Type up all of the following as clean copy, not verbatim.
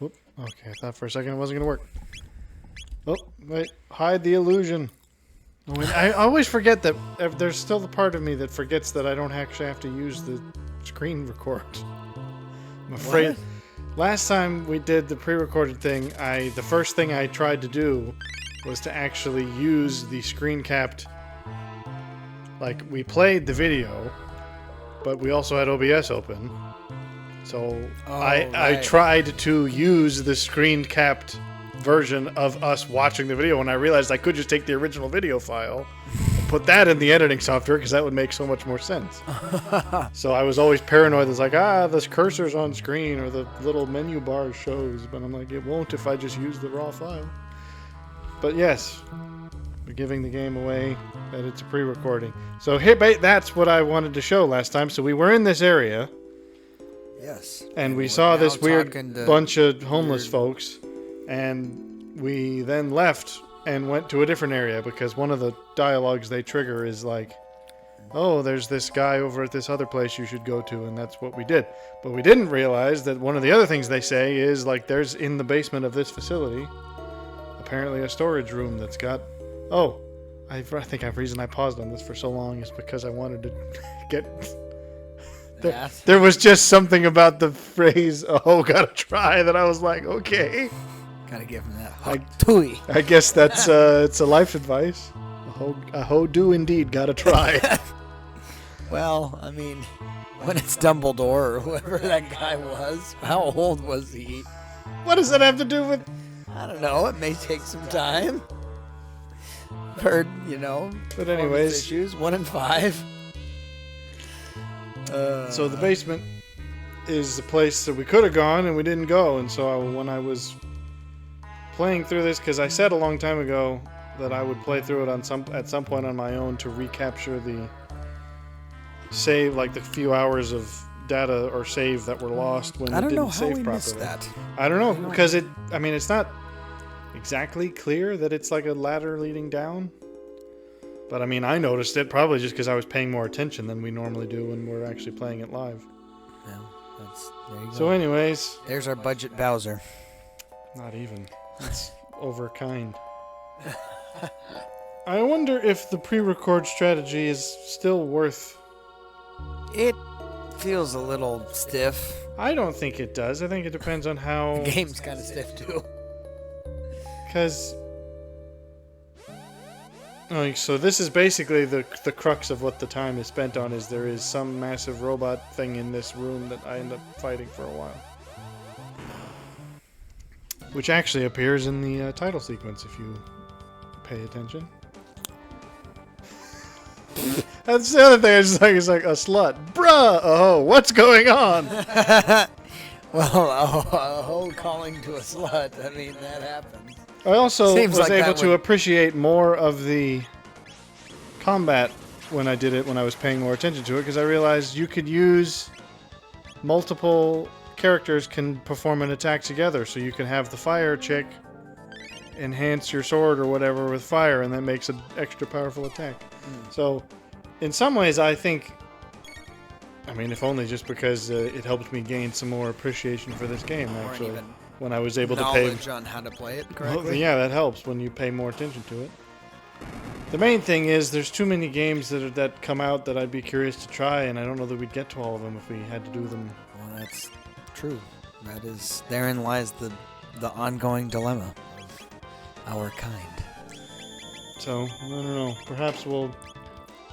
Whoop. Okay, I thought for a second it wasn't going to work. Oh, wait. Hide the illusion. Oh, wait, I always forget that there's still the part of me that forgets that I don't actually have to use the screen record. I'm afraid. What? Last time we did the pre-recorded thing, the first thing I tried to do was to actually use the screen-capped... Like, we played the video, but we also had OBS open. So I tried to use the screen-capped version of us watching the video when I realized I could just take the original video file and put that in the editing software because that would make so much more sense. So I was always paranoid. It's like, this cursor's on screen or the little menu bar shows. But I'm like, it won't if I just use the raw file. But yes, we're giving the game away that it's a pre-recording. So that's what I wanted to show last time. So we were in this area. Yes. And we saw this weird bunch of homeless folks. And we then left and went to a different area because one of the dialogues they trigger is like, oh, there's this guy over at this other place you should go to, and that's what we did. But we didn't realize that one of the other things they say is like there's in the basement of this facility apparently a storage room that's got... Oh, I think the reason I paused on this for so long is because I wanted to get... There was just something about the phrase, oh, gotta try, that I was like, okay. Gotta give him that hot tooey. I guess that's it's a life advice. A ho do indeed gotta try. Well, I mean, when it's Dumbledore or whoever that guy was, how old was he? What does that have to do with... I don't know, it may take some time. Heard, But anyways... issues, 1 in 5. So the basement is the place that we could have gone and we didn't go. And so when I was playing through this, because I said a long time ago that I would play through it at some point on my own to recapture the save, like the few hours of data or save that were lost when it didn't save properly. I don't know how we missed that. I don't know, because it's not exactly clear that it's like a ladder leading down. But I mean, I noticed it probably just because I was paying more attention than we normally do when we're actually playing it live. Well, there you go. So anyways. There's our budget Bowser. Not even. It's over kind. I wonder if the pre-record strategy is still worth... It feels a little stiff. I don't think it does. I think it depends on how... The game's kind of stiff, too. Because... so this is basically the crux of what the time is spent on, is there is some massive robot thing in this room that I end up fighting for a while. Which actually appears in the title sequence if you pay attention. That's the other thing, it's like a slut. Bruh! Oh, what's going on? Well, a hoe calling to a slut, I mean, that happens. I also was able to appreciate more of the combat when I did it, when I was paying more attention to it, because I realized you could use multiple characters can perform an attack together, so you can have the fire chick enhance your sword or whatever with fire, and that makes an extra powerful attack. So, in some ways, I think, I mean, if only just because it helped me gain some more appreciation for this game, actually. When I was able to pay knowledge on how to play it correctly. Well, yeah, that helps when you pay more attention to it. The main thing is there's too many games that come out that I'd be curious to try, and I don't know that we'd get to all of them if we had to do them. Well, that's true. Therein lies the ongoing dilemma of our kind. So, I don't know. Perhaps we'll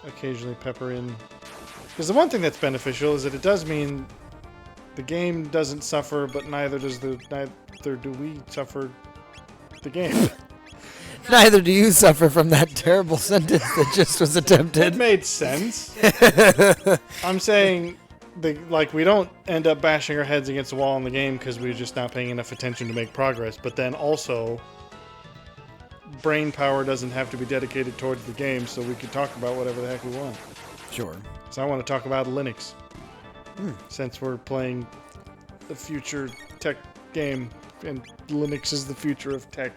occasionally pepper in... Because the one thing that's beneficial is that it does mean the game doesn't suffer, but neither do we suffer the game. Neither do you suffer from that terrible sentence that just was attempted. It made sense. I'm saying, we don't end up bashing our heads against the wall in the game because we're just not paying enough attention to make progress, but then also, brain power doesn't have to be dedicated towards the game, so we can talk about whatever the heck we want. Sure. So I want to talk about Linux. Since we're playing the future tech game, and Linux is the future of tech.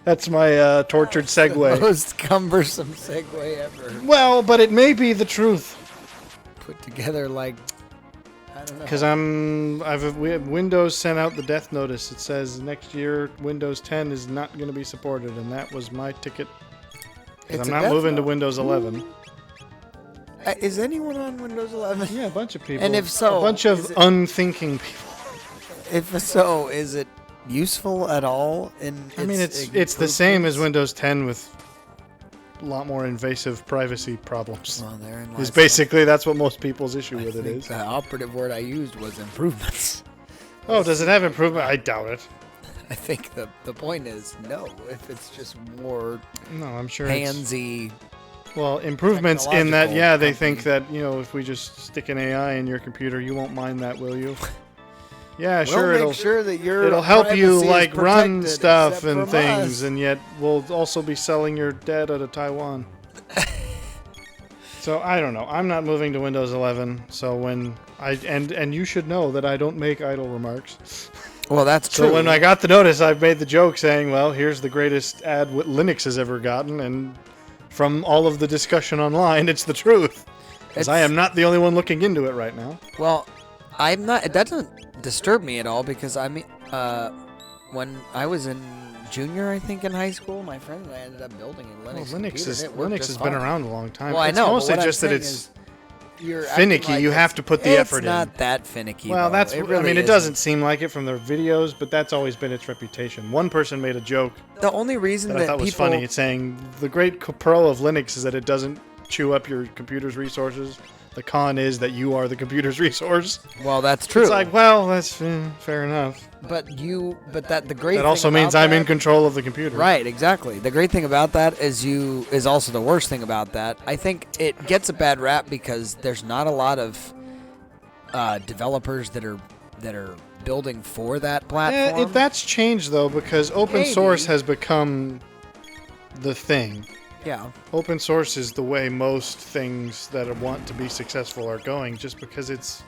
That's my tortured segue. The most cumbersome segue ever. Well, but it may be the truth. Put together like I don't know. Because Windows sent out the death notice. It says next year Windows 10 is not going to be supported, and that was my ticket. Because I'm not moving to Windows 11. Is anyone on Windows 11? Yeah, a bunch of people. And if so, a bunch of unthinking people. If so, is it useful at all? I mean, it's the same as Windows 10 with a lot more invasive privacy problems. Well, therein lies basically that's what most people's issue with it is. The operative word I used was improvements. Oh, does it have improvement? I doubt it. I think the point is no. If it's just more no, I'm sure handsy. Well, improvements in that, yeah, they think that, if we just stick an AI in your computer, you won't mind that, will you? Yeah, sure. We'll make sure that it'll help you like run stuff and things, and yet we'll also be selling your data to Taiwan. So I don't know. I'm not moving to Windows 11. So when and you should know that I don't make idle remarks. Well, that's true. So when I got the notice, I made the joke saying, "Well, here's the greatest ad Linux has ever gotten," and from all of the discussion online, it's the truth. Because I am not the only one looking into it right now. Well, I'm not. That doesn't disturb me at all because when I was in junior, I think in high school, my friend and I ended up building a Linux. Well, Linux has been around a long time. Well, I know. It's mostly just that it's finicky. You have to put the effort in. It's not that finicky. Well, though. that's. Really it doesn't seem like it from their videos, but that's always been its reputation. One person made a joke. The only reason that I thought was funny, saying the great pro of Linux is that it doesn't chew up your computer's resources. The con is that you are the computer's resource. Well, that's true. It's like, well, that's fair enough. But the great. That also means I'm in control of the computer. Right, exactly. The great thing about that is also the worst thing about that. I think it gets a bad rap because there's not a lot of developers that are building for that platform. Yeah, that's changed though because open source has become the thing. Yeah. Open source is the way most things that want to be successful are going, just because it's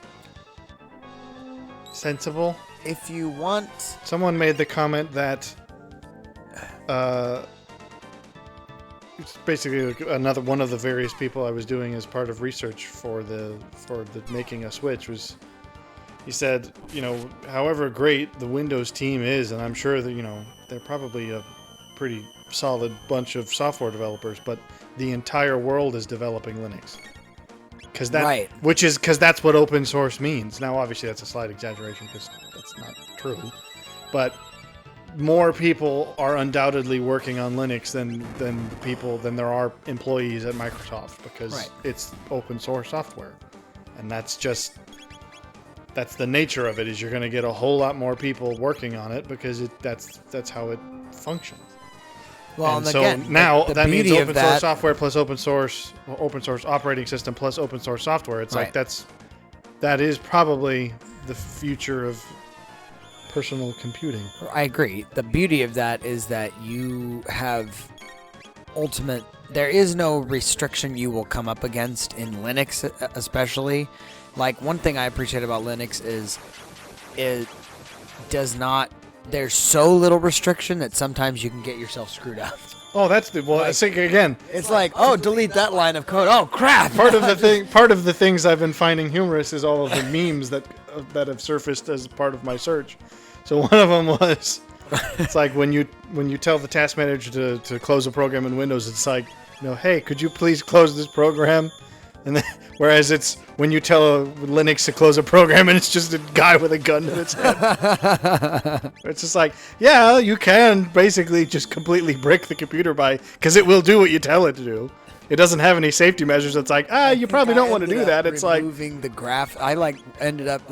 sensible. If you want... Someone made the comment that it's basically another one of the various people I was doing as part of research for the making a Switch was, he said, however great the Windows team is, and I'm sure that, they're probably a pretty solid bunch of software developers, but the entire world is developing Linux. Because that's what open source means. Now, obviously, that's a slight exaggeration because that's not true. But more people are undoubtedly working on Linux than there are employees at Microsoft because it's open source software, and that's the nature of it. Is you're going to get a whole lot more people working on it because that's how it functions. Well, and so again, now the that means beauty open source software plus open source operating system plus open source software. It's like that is probably the future of personal computing. I agree. The beauty of that is that you have there is no restriction you will come up against in Linux, especially. Like, one thing I appreciate about Linux is it does not... There's so little restriction that sometimes you can get yourself screwed up. Oh, that's I think again. It's like, oh, delete that line of code. Oh, crap! Part of the things I've been finding humorous is all of the memes that have surfaced as part of my search. So one of them was, it's like when you tell the task manager to close a program in Windows, it's like, hey, could you please close this program? And then, whereas it's when you tell Linux to close a program and it's just a guy with a gun to its head. It's just like, yeah, you can basically just completely brick the computer because it will do what you tell it to do. It doesn't have any safety measures. It's like, you probably don't want to do that. It's like removing the graph. I ended up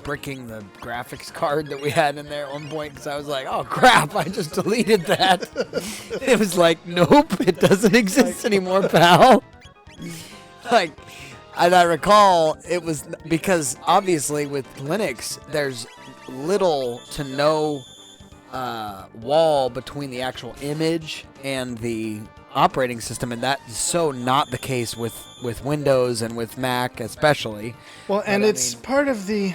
bricking the graphics card that we had in there at one point because I was like, oh crap, I just deleted that. It was like, nope, it doesn't exist anymore, pal. And I recall it was because obviously with Linux there's little to no wall between the actual image and the operating system, and that's so not the case with Windows and with Mac especially. Well, and it's part of the...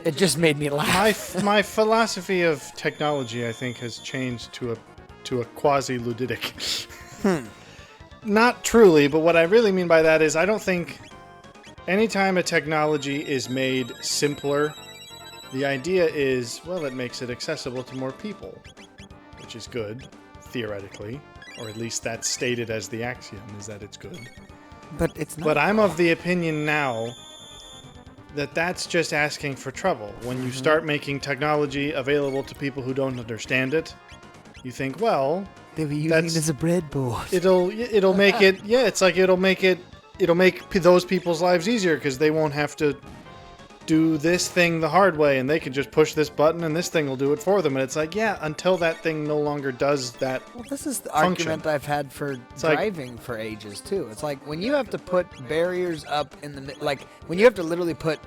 It just made me laugh. My philosophy of technology, I think, has changed to a quasi-luditic. Not truly, but what I really mean by that is I don't think anytime a technology is made simpler, the idea is, well, it makes it accessible to more people, which is good, theoretically, or at least that's stated as the axiom, is that it's good. But it's not. But I'm of the opinion now that that's just asking for trouble. When you start making technology available to people who don't understand it, you think, well, They were using it as a breadboard. it'll make it, yeah, it's like it'll make those people's lives easier because they won't have to do this thing the hard way, and they can just push this button and this thing will do it for them. And it's like, yeah, until that thing no longer does that. Well, this is the function. argument I've had for driving for ages too. It's like when you have to put barriers up in the like when you have to literally put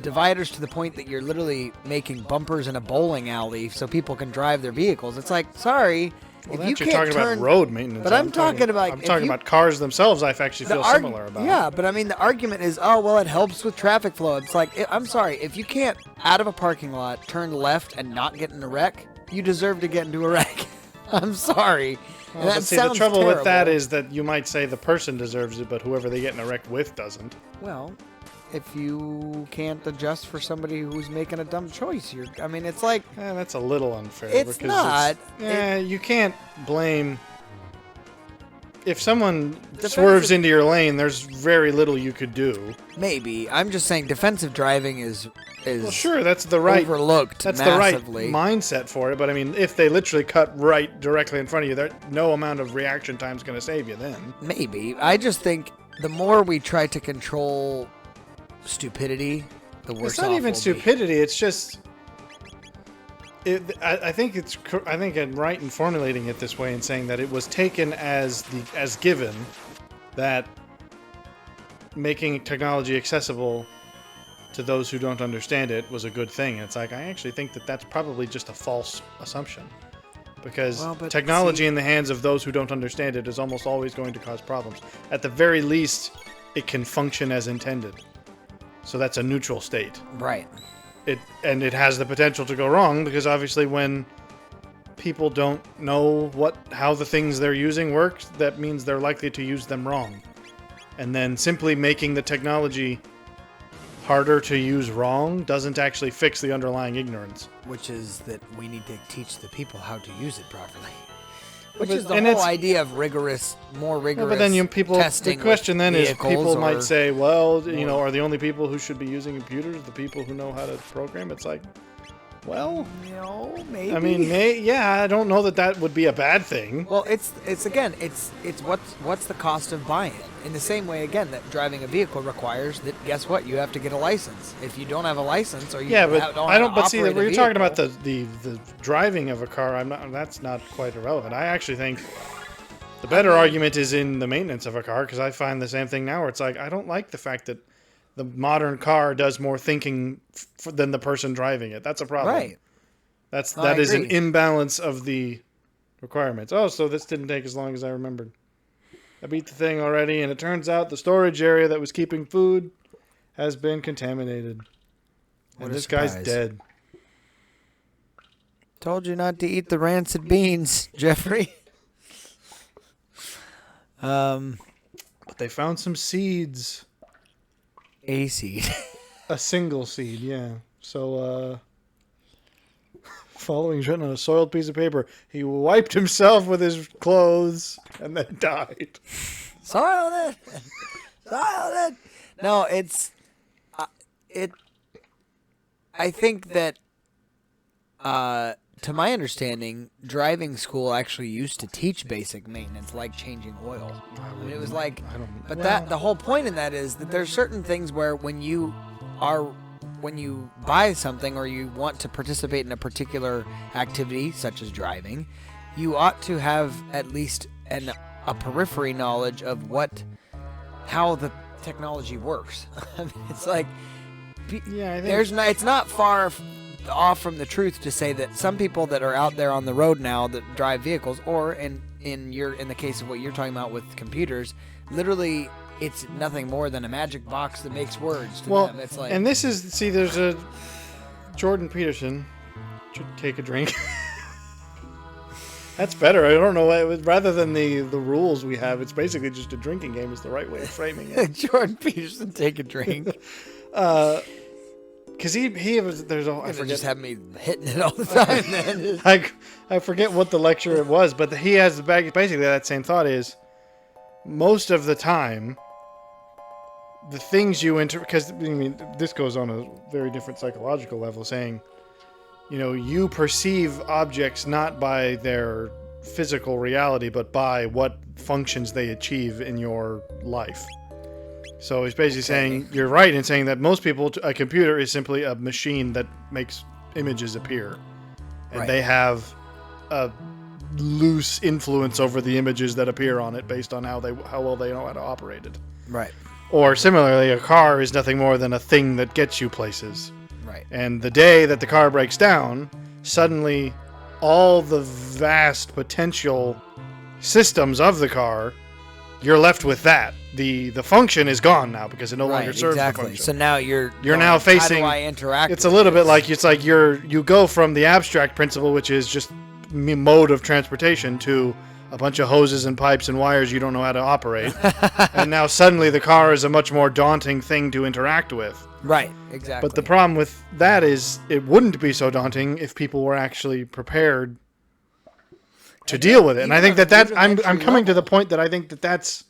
dividers to the point that you're literally making bumpers in a bowling alley so people can drive their vehicles. It's like, sorry. Well, if you you're can't talking turn, about road maintenance. But I'm talking about cars themselves. I actually feel similar about. Yeah, but I mean, the argument is, oh, well, it helps with traffic flow. It's like, I'm sorry, if you can't, out of a parking lot, turn left and not get in a wreck, you deserve to get into a wreck. I'm sorry. Well, but see, the trouble with that is that you might say the person deserves it, but whoever they get in a wreck with doesn't. Well, if you can't adjust for somebody who's making a dumb choice, I mean, it's like... that's a little unfair. It's not. You can't blame... If someone swerves into your lane, there's very little you could do. Maybe. I'm just saying defensive driving is well, sure, that's the right... overlooked That's massively. the right mindset for it, but I mean, if they literally cut right directly in front of you, no amount of reaction time is going to save you then. Maybe. I just think the more we try to control stupidity, the worse it's not even stupidity. It's just. I think I'm right in formulating it this way and saying that it was taken as given that making technology accessible to those who don't understand it was a good thing. It's like I actually think that that's probably just a false assumption because technology in the hands of those who don't understand it is almost always going to cause problems. At the very least, it can function as intended. So that's a neutral state. Right. It has the potential to go wrong because obviously when people don't know how the things they're using work, that means they're likely to use them wrong. And then simply making the technology harder to use wrong doesn't actually fix the underlying ignorance. Which is that we need to teach the people how to use it properly. Which But- is the and whole it's- idea of more rigorous But then testing the question with then is vehicles people might or- say, well, are the only people who should be using computers the people who know how to program? It's like, well, maybe. I mean, I don't know that would be a bad thing. Well, it's what's the cost of buying it? In the same way, again, that driving a vehicle requires that. Guess what? You have to get a license. If you don't have a license, or you Yeah, but don't I don't. have to But see, operate a we're talking vehicle- about the driving of a car. That's not quite irrelevant. I actually think the better argument is in the maintenance of a car because I find the same thing now. Where it's like I don't like the fact that the modern car does more thinking than the person driving it. That's a problem. Right. That is an agree. imbalance of the requirements. Oh, so this didn't take as long as I remembered. I beat the thing already, and it turns out the storage area that was keeping food has been contaminated. What And a this guy's surprise. dead. Told you not to eat the rancid beans, Jeffrey. But they found some seeds. A seed. A single seed, yeah. So, following written on a soiled piece of paper, he wiped himself with his clothes and then died. Soiled it. Soiled it. No, it's I think that to my understanding, driving school actually used to teach basic maintenance, like changing oil. I mean, it was like, the whole point in that is that there's certain things where when you buy something or you want to participate in a particular activity, such as driving, you ought to have at least a periphery knowledge of how the technology works. I mean, it's like, Yeah, I think it's not far off from the truth to say that some people that are out there on the road now that drive vehicles, or in the case of what you're talking about with computers, literally it's nothing more than a magic box that makes words to them. It's like, and this is there's a Jordan Peterson should take a drink. That's better. I don't know. Rather than the rules we have, it's basically just a drinking game is the right way of framing it. Jordan Peterson, take a drink. Because he was, I forget. Just have me hitting it all the time, then. I forget what the lecture it was, but he has basically that same thought is, most of the time, the things you because I mean, this goes on a very different psychological level, saying, you perceive objects not by their physical reality, but by what functions they achieve in your life. So he's basically saying, you're right in saying that most people, a computer is simply a machine that makes images appear. And they have a loose influence over the images that appear on it based on how well they know how to operate it. Right. Or similarly, a car is nothing more than a thing that gets you places. Right. And the day that the car breaks down, suddenly all the vast potential systems of the car, you're left with that. The function is gone now because it no longer serves the function. So now you're now facing. How do I interact? It's a little bit like you go from the abstract principle, which is just mode of transportation, to a bunch of hoses and pipes and wires you don't know how to operate, and now suddenly the car is a much more daunting thing to interact with. Right. Exactly. But the problem with that is it wouldn't be so daunting if people were actually prepared to deal with it. And I think that I'm coming to the point that I think that that's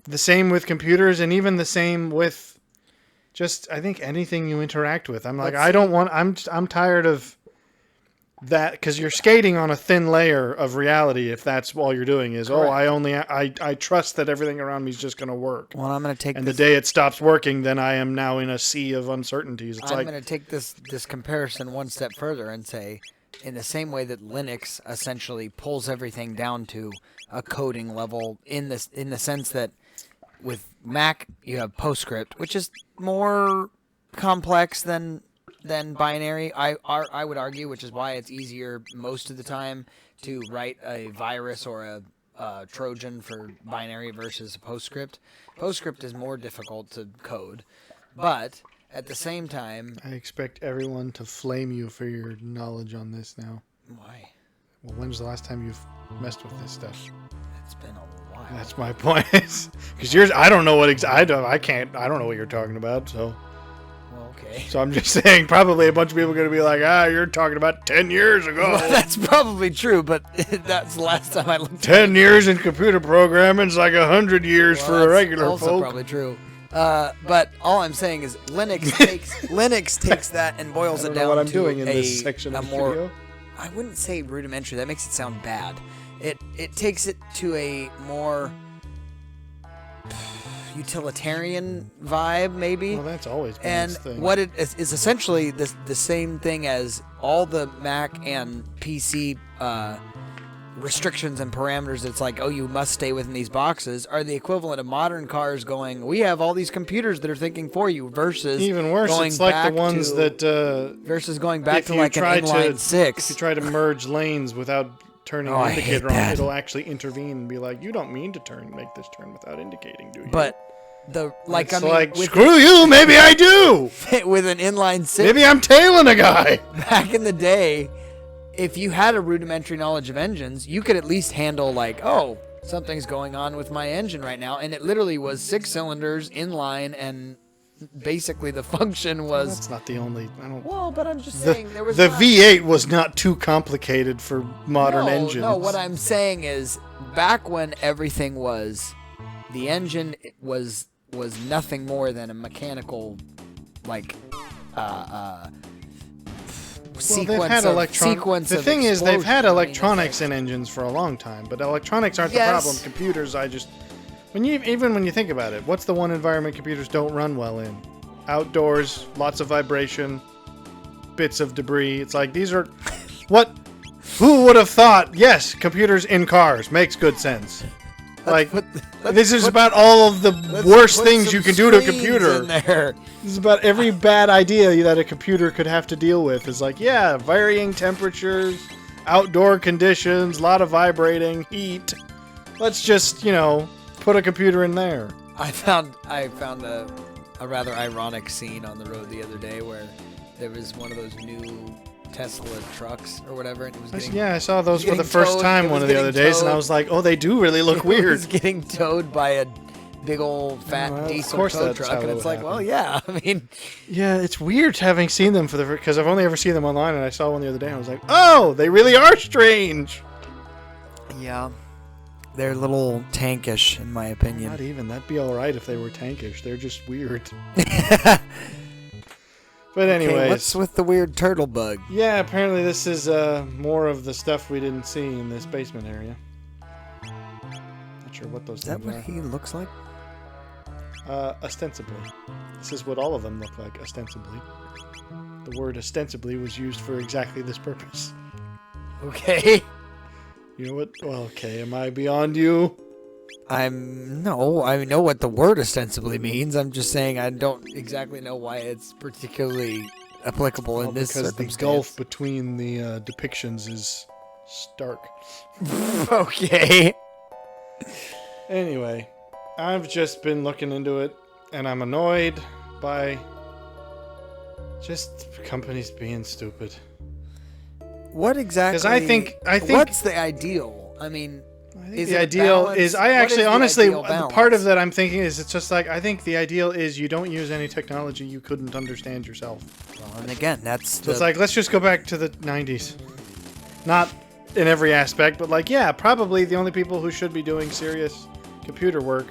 the same with computers, and even the same with just, I think, anything you interact with. I'm like, I'm tired of that, because you're skating on a thin layer of reality if that's all you're doing is, correct. I trust that everything around me is just going to work. Well, I'm going to take the day it stops working, then I am now in a sea of uncertainties. I'm going to take this comparison one step further and say, in the same way that Linux essentially pulls everything down to a coding level, in the sense that with Mac you have PostScript, which is more complex than binary. I would argue, which is why it's easier most of the time to write a virus or a Trojan for binary versus PostScript. PostScript is more difficult to code, but at the same time, I expect everyone to flame you for your knowledge on this now. Why? Well, when's the last time you've messed with this stuff? It's been a while. That's my point. Because yours, I don't know what I don't know what you're talking about. So. Well, okay. So I'm just saying, probably a bunch of people are going to be like, you're talking about 10 years ago. Well, that's probably true, but that's the last time I looked. 10 years in computer programming is like 100 years for a regular folk. Also probably true. But all I'm saying is Linux takes that and boils it down what I'm to doing in this section of the video. I wouldn't say rudimentary. That makes it sound bad. It takes it to a more utilitarian vibe, maybe. Well, that's always been and this thing. What it is essentially the same thing as all the Mac and PC restrictions and parameters. It's like, you must stay within these boxes, are the equivalent of modern cars going, we have all these computers that are thinking for you, versus even worse, it's like the ones that versus going back to like an inline 6. If you try to merge lanes without turning the indicator on, it'll actually intervene and be like, you don't mean to make this turn without indicating, do you? But screw you, maybe I do. With an inline 6, maybe I'm tailing a guy. Back in the day, if you had a rudimentary knowledge of engines, you could at least handle like, something's going on with my engine right now, and it literally was 6 cylinders inline, and basically the function was. Well, that's not the only. Well, but I'm just saying there was. The V8 was not too complicated for modern engines. No, what I'm saying is, back when everything was, the engine was nothing more than a mechanical, like, sequence. The thing is, they've had electronics in engines for a long time, but electronics aren't the problem. Computers, when you think about it, what's the one environment computers don't run well in? Outdoors, lots of vibration, bits of debris. It's like, these are what? Who would have thought? Yes, computers in cars makes good sense. This is about all of the worst things you can do to a computer. This is about every bad idea that a computer could have to deal with. It's like, varying temperatures, outdoor conditions, a lot of vibrating, heat. Let's just, put a computer in there. I found a rather ironic scene on the road the other day where there was one of those new Tesla trucks or whatever, and it was getting, Yeah, I saw those for the getting first towed. time It one was of the other getting days, and I towed. was like, oh, they do really look It weird. was getting towed by a big old fat Well, of diesel course tow that's truck, how and it it's would like, well, happen. yeah, I mean, Yeah, it's weird having seen them because I've only ever seen them online, and I saw one the other day, and I was like, oh, they really are strange. yeah, they're a little tankish, in my opinion. Not even. That'd be all right if they were tankish. They're just weird. But anyways, Okay, what's with the weird turtle bug? yeah, apparently this is more of the stuff we didn't see in this basement area. Not sure what those Is that things what are. he looks like? Ostensibly. This is what all of them look like, ostensibly. The word ostensibly was used for exactly this purpose. Okay. You know what? Well, okay, am I beyond you? I know what the word ostensibly means. I'm just saying I don't exactly know why it's particularly applicable Well, in this because circumstance. the gulf between the depictions is stark. Okay. Anyway, I've just been looking into it, and I'm annoyed by just companies being stupid. What exactly? Because I think what's the ideal? I mean, I think is the it a ideal balance? is, I What actually, is the honestly, ideal the balance? part of that I'm thinking is, it's just like, I think the ideal is you don't use any technology you couldn't understand yourself. Well, and again, that's So it's like, let's just go back to the 90s. Not in every aspect, but like, yeah, probably the only people who should be doing serious computer work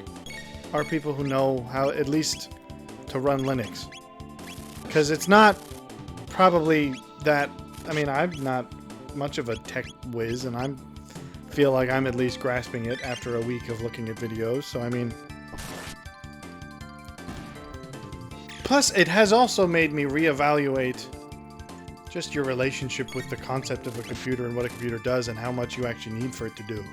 are people who know how, at least, to run Linux. Because it's not probably that, I mean, I'm not much of a tech whiz, and I feel like I'm at least grasping it after a week of looking at videos, so I mean... Plus, it has also made me reevaluate just your relationship with the concept of a computer and what a computer does and how much you actually need for it to do.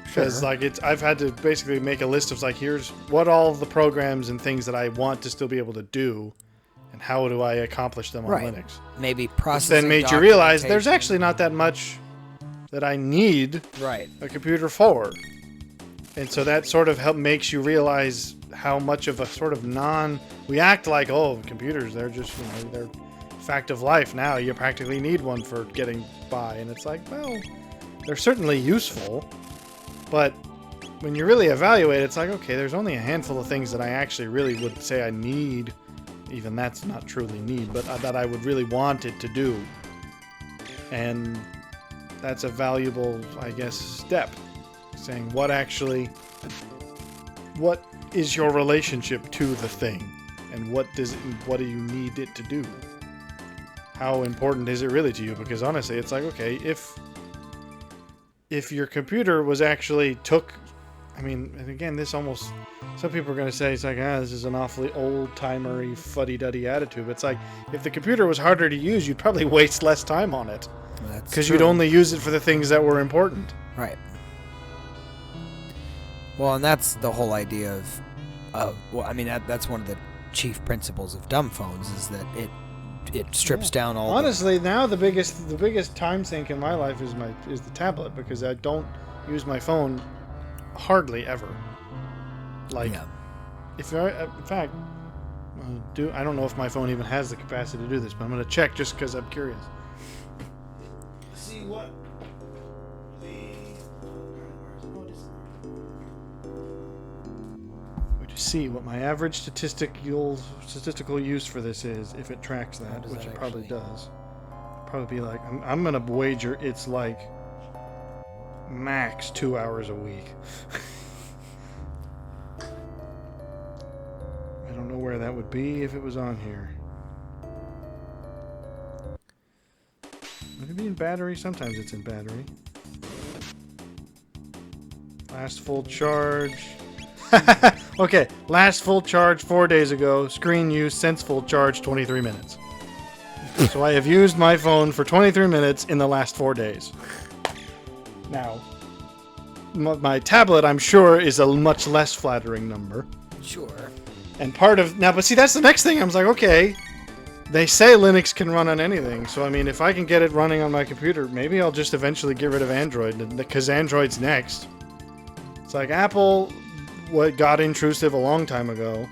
Because Sure. like I've had to basically make a list of like, here's what all the programs and things that I want to still be able to do, and how do I accomplish them on Right. Linux. maybe Which processing. then made you realize there's documentation. actually not that much that I need Right. a computer for. And so that sort of makes you realize how much of a sort of we act like, oh, computers, they're just, they're fact of life now. You practically need one for getting by. And it's like, well, they're certainly useful. But when you really evaluate it, it's like, okay, there's only a handful of things that I actually really would say I need. Even that's not truly need, but that I would really want it to do. And that's a valuable, I guess, step. Saying what is your relationship to the thing? And what do you need it to do? How important is it really to you? Because honestly, it's like, okay, if your computer was actually I mean, and again, this almost, some people are going to say, it's like, this is an awfully old-timery, fuddy-duddy attitude. But it's like, if the computer was harder to use, you'd probably waste less time on it. That's Because true. you'd only use it for the things that were important. Right. Well, and that's the whole idea of well, I mean, that's one of the chief principles of dumb phones is that it strips down all. Honestly, now the biggest time sink in my life is the tablet, because I don't use my phone hardly ever. Like, Yeah. in fact, I don't know if my phone even has the capacity to do this, but I'm going to check just because I'm curious. See what to see what my average statistical use for this is, if it tracks How that, does which that it probably actually- does. Probably be like, I'm gonna wager it's like max 2 hours a week. I don't know where that would be if it was on here. Would it be in battery? Sometimes it's in battery. Last full charge. Okay, last full charge 4 days ago. Screen use since full charge 23 minutes. So I have used my phone for 23 minutes in the last 4 days. Now, my tablet, I'm sure, is a much less flattering number. Sure. And part of... Now, but see, that's the next thing. I was like, okay, they say Linux can run on anything. So, I mean, if I can get it running on my computer, maybe I'll just eventually get rid of Android, because Android's next. It's like Apple got intrusive a long time ago.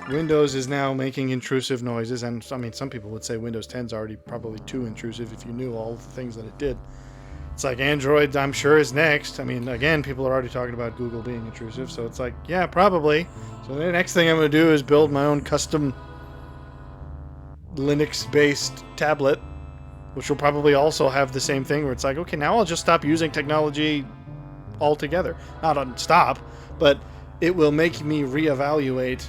Windows is now making intrusive noises, and I mean, some people would say Windows 10 is already probably too intrusive if you knew all of the things that it did. It's like Android, I'm sure, is next. I mean, again, people are already talking about Google being intrusive, so it's like, yeah, probably. So the next thing I'm going to do is build my own custom Linux-based tablet, which will probably also have the same thing where it's like, okay, now I'll just stop using technology altogether. Not on stop, but it will make me reevaluate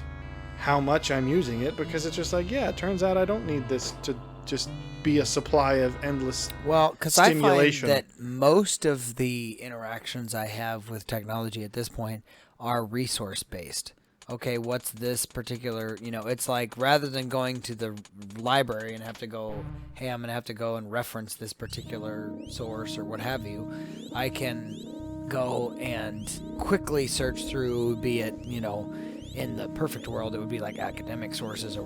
how much I'm using it, because it's just like, yeah, it turns out I don't need this to just be a supply of endless because I find stimulation. that most of the interactions I have with technology at this point are resource based. Okay, what's this particular, it's like rather than going to the library and have to go, hey, I'm going to have to go and reference this particular source or what have you, I can go and quickly search through, be it, in the perfect world, it would be like academic sources or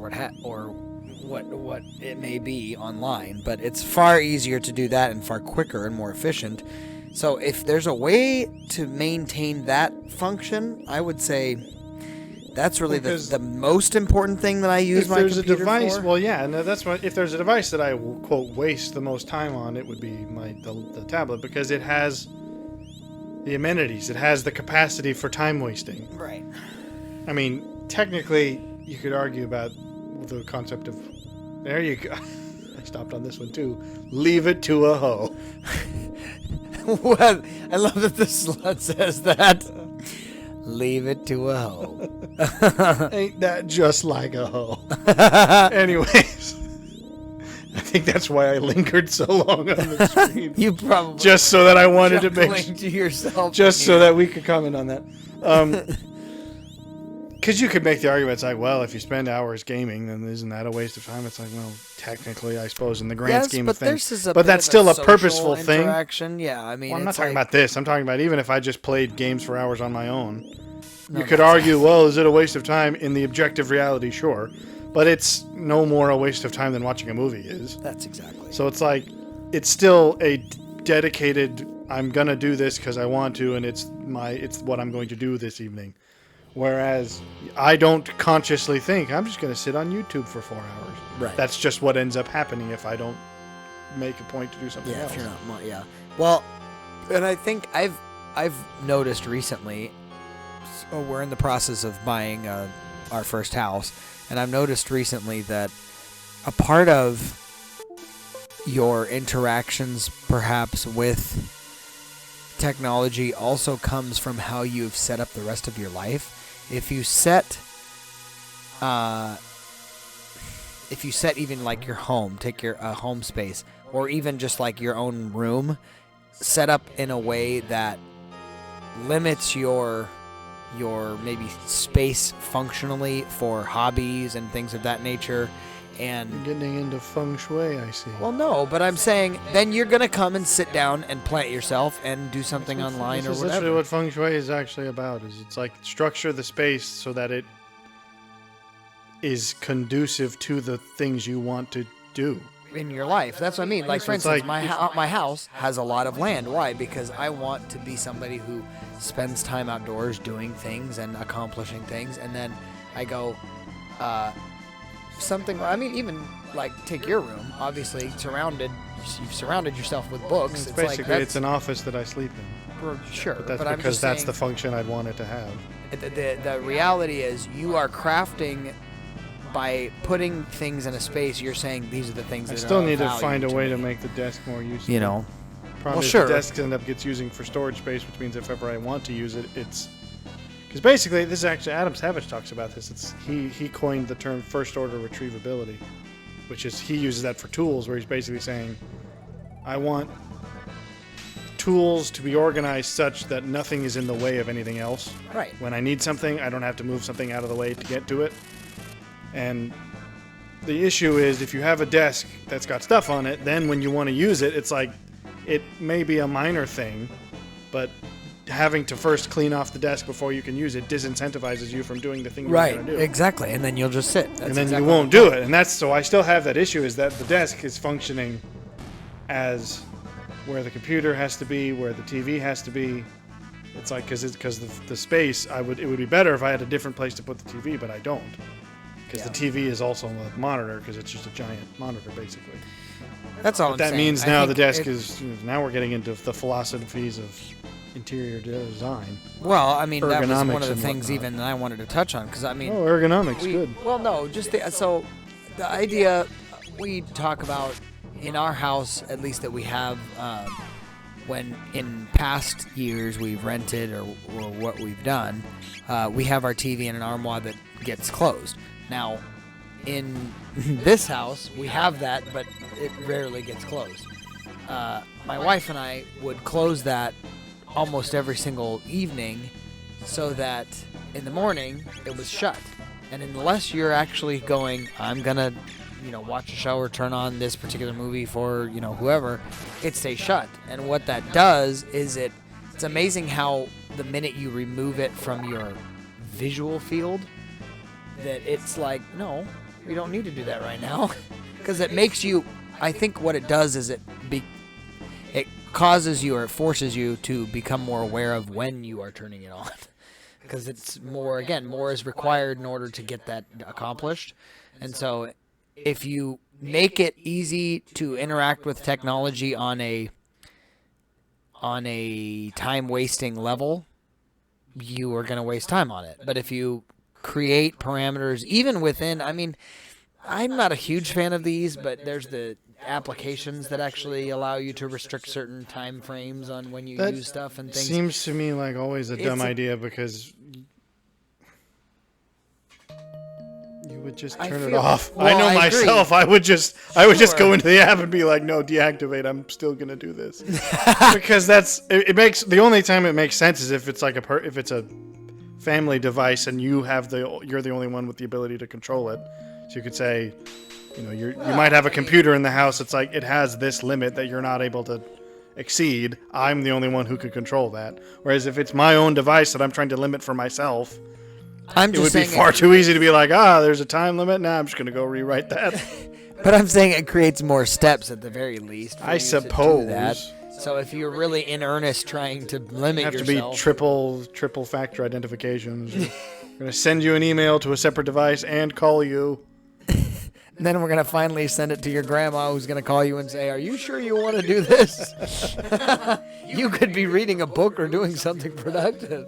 what it may be online, but it's far easier to do that and far quicker and more efficient. So if there's a way to maintain that function, I would say that's really the most important thing that I use my computer for. If there's a device, well, yeah, no, that's what. If there's a device that I will, quote, waste the most time on, it would be the tablet, because it has the amenities, it has the capacity for time wasting. Right. I mean, technically, you could argue about the concept of. There you go. I stopped on this one too. Leave it to a hoe. Well, I love that the slut says that. Leave it to a hoe. Ain't that just like a hoe? Anyways, I think that's why I lingered so long on the screen. You probably just so that I wanted to make to yourself. Just so that we could comment on that. Because you could make the argument, it's like, well, if you spend hours gaming, then isn't that a waste of time? It's like, well, technically, I suppose, in the grand scheme of things. But that's still a purposeful thing. Yeah, I mean, well, I'm not talking about this. I'm talking about even if I just played games for hours on my own. You could argue, well, is it a waste of time? In the objective reality, sure. But it's no more a waste of time than watching a movie is. That's exactly. So it's like, it's still a dedicated, I'm going to do this because I want to, and it's what I'm going to do this evening. Whereas I don't consciously think I'm just going to sit on YouTube for 4 hours. Right. That's just what ends up happening if I don't make a point to do something else. If you're not, yeah. Well, and I think I've noticed recently. So we're in the process of buying our first house, and I've noticed recently that a part of your interactions, perhaps with technology, also comes from how you've set up the rest of your life. If you set even like your home, take your home space, or even just like your own room, set up in a way that limits your maybe space functionally for hobbies and things of that nature. And you're getting into feng shui, I see. Well, no, but I'm saying then you're going to come and sit down and plant yourself and do something online or whatever. This is literally what feng shui is actually about. Is it's like structure the space so that it is conducive to the things you want to do in your life. That's what I mean. Like, for instance, my house has a lot of land. Why? Because I want to be somebody who spends time outdoors doing things and accomplishing things. And then I go, even like take your room, obviously you've surrounded yourself with books. It's basically, it's an office that I sleep in. Sure. But that's because that's the function I'd want it to have. The reality is you are crafting by putting things in a space. You're saying these are the things that I still need to find a way to make the desk more useful. Problem is the desk gets using for storage space, which means if ever I want to use it, it's... Because basically, this is actually, Adam Savage talks about this. He coined the term first order retrievability, which is, he uses that for tools, where he's basically saying, I want tools to be organized such that nothing is in the way of anything else. Right. When I need something, I don't have to move something out of the way to get to it. And the issue is, if you have a desk that's got stuff on it, then when you want to use it, it's like, it may be a minor thing, but having to first clean off the desk before you can use it disincentivizes you from doing the thing you're going to do. Right, exactly. And then you'll just sit. And then you won't do it. And that's, so I still have that issue, is that the desk is functioning as where the computer has to be, where the TV has to be. It's like, because the space, it would be better if I had a different place to put the TV, but I don't. because the TV is also a monitor because it's just a giant monitor basically. That's all. But that means now the desk is. Now we're getting into the philosophies of interior design. Well, I mean, that was one of the and things whatnot. even I wanted to touch on because I mean, ergonomics, good. Well, no, just so the idea we talk about in our house, at least that we have, when in past years we've rented or what we've done, we have our TV in an armoire that gets closed. Now, in this house, we have that, but it rarely gets closed. My wife and I would close that almost every single evening so that in the morning it was shut. And unless you're actually going, I'm going to, watch a show or turn on this particular movie for, whoever, it stays shut. And what that does is it's amazing how the minute you remove it from your visual field, that it's like, no, we don't need to do that right now. Because it makes you, I think what it does is it causes you or it forces you to become more aware of when you are turning it on. Because it's more is required in order to get that accomplished. And so if you make it easy to interact with technology on a time-wasting level, you are going to waste time on it. But if you create parameters, even within, I mean, I'm not a huge fan of these, but there's the applications that actually allow you to restrict certain time frames on when you use stuff and things. Seems to me like always a dumb idea because you would just turn it off. Well, I know myself. I would just go into the app and be like, no, deactivate. I'm still gonna do this because it makes the only time it makes sense is if it's like if it's a family device and you're the only one with the ability to control it. So you could say, you might have a computer in the house. It's like it has this limit that you're not able to exceed. I'm the only one who could control that. Whereas if it's my own device that I'm trying to limit for myself, it would be far too easy to be like, there's a time limit. Nah, I'm just going to go rewrite that. But I'm saying it creates more steps at the very least. I suppose. That. So if you're really in earnest trying to limit yourself. You have to be triple factor identifications. I'm going to send you an email to a separate device and call you. And then we're going to finally send it to your grandma who's going to call you and say, are you sure you want to do this? You could be reading a book or doing something productive.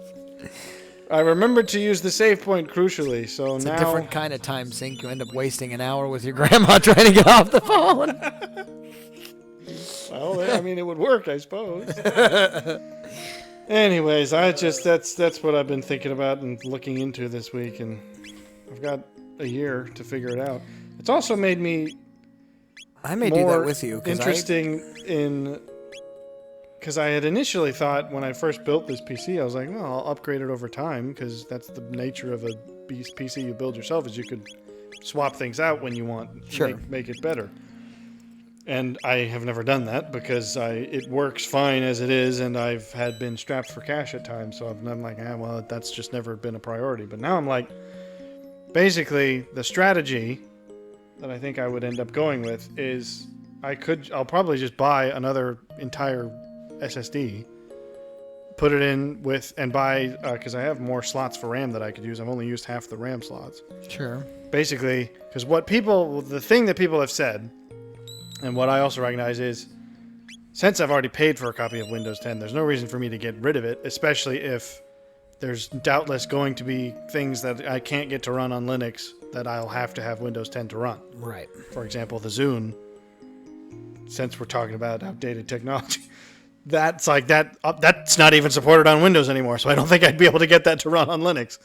I remembered to use the save point crucially, so it's now... It's a different kind of time sink. You end up wasting an hour with your grandma trying to get off the phone. Well, I mean, it would work, I suppose. Anyways, that's what I've been thinking about and looking into this week, and I've got a year to figure it out. It's also made me do that with you. Because I had initially thought when I first built this PC, I was like, well, I'll upgrade it over time because that's the nature of a PC you build yourself is you could swap things out when you want, make it better. And I have never done that because it works fine as it is, and I've been strapped for cash at times. So I'm like, well, that's just never been a priority. But now I'm like, basically, the strategy that I think I would end up going with is I'll probably just buy another entire SSD, put it in with, and buy, because I have more slots for RAM that I could use. I've only used half the RAM slots. Sure. Basically, because the thing that people have said, and what I also recognize is, since I've already paid for a copy of Windows 10, there's no reason for me to get rid of it, especially if there's doubtless going to be things that I can't get to run on Linux that I'll have to have Windows 10 to run. Right. For example, the Zune, since we're talking about outdated technology, that's not even supported on Windows anymore, so I don't think I'd be able to get that to run on Linux.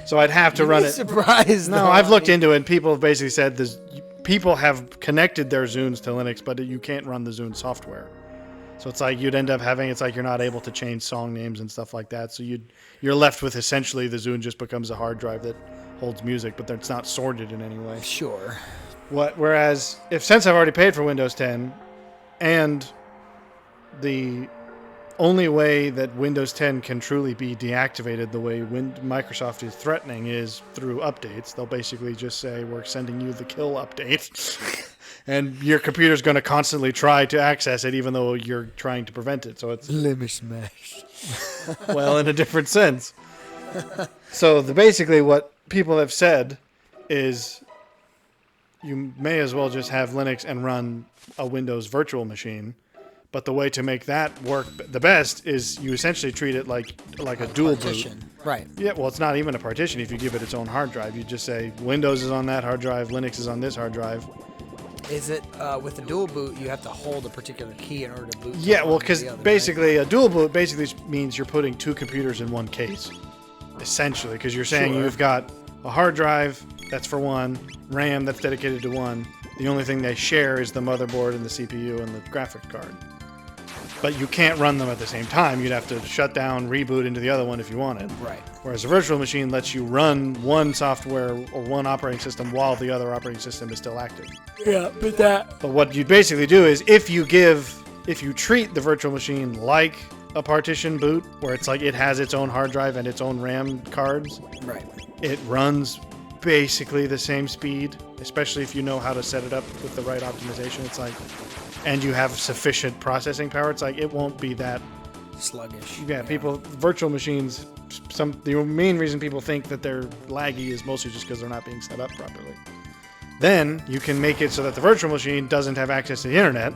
So I'd have to run it. Surprised. No, I've looked into it, and people have basically said people have connected their Zunes to Linux, but you can't run the Zune software. So it's like you'd end up it's like you're not able to change song names and stuff like that. So you're left with essentially the Zune just becomes a hard drive that holds music, but it's not sorted in any way. Sure. Whereas since I've already paid for Windows 10, and the only way that Windows 10 can truly be deactivated the way Microsoft is threatening is through updates. They'll basically just say, we're sending you the kill update. And your computer's going to constantly try to access it, even though you're trying to prevent it. So it's limit smash. Well, in a different sense. So basically, what people have said is you may as well just have Linux and run a Windows virtual machine. But the way to make that work the best is you essentially treat it like a dual partition. boot. Right. Yeah, well, it's not even a partition if you give it its own hard drive. You just say Windows is on that hard drive, Linux is on this hard drive. Is it with the dual boot, you have to hold a particular key in order to boot? Yeah, well, because basically a dual boot basically means you're putting two computers in one case, essentially, because you're saying you've got a hard drive, that's for one, RAM that's dedicated to one. The only thing they share is the motherboard and the CPU and the graphic card. But you can't run them at the same time. You'd have to shut down, reboot into the other one if you wanted. Right. Whereas a virtual machine lets you run one software or one operating system while the other operating system is still active. Yeah, but what you basically do is if you treat the virtual machine like a partition boot, where it's like it has its own hard drive and its own RAM cards, right, it runs basically the same speed, especially if you know how to set it up with the right optimization. It's like, and you have sufficient processing power. It's like it won't be that sluggish. Yeah, virtual machines. The main reason people think that they're laggy is mostly just because they're not being set up properly. Then you can make it so that the virtual machine doesn't have access to the internet,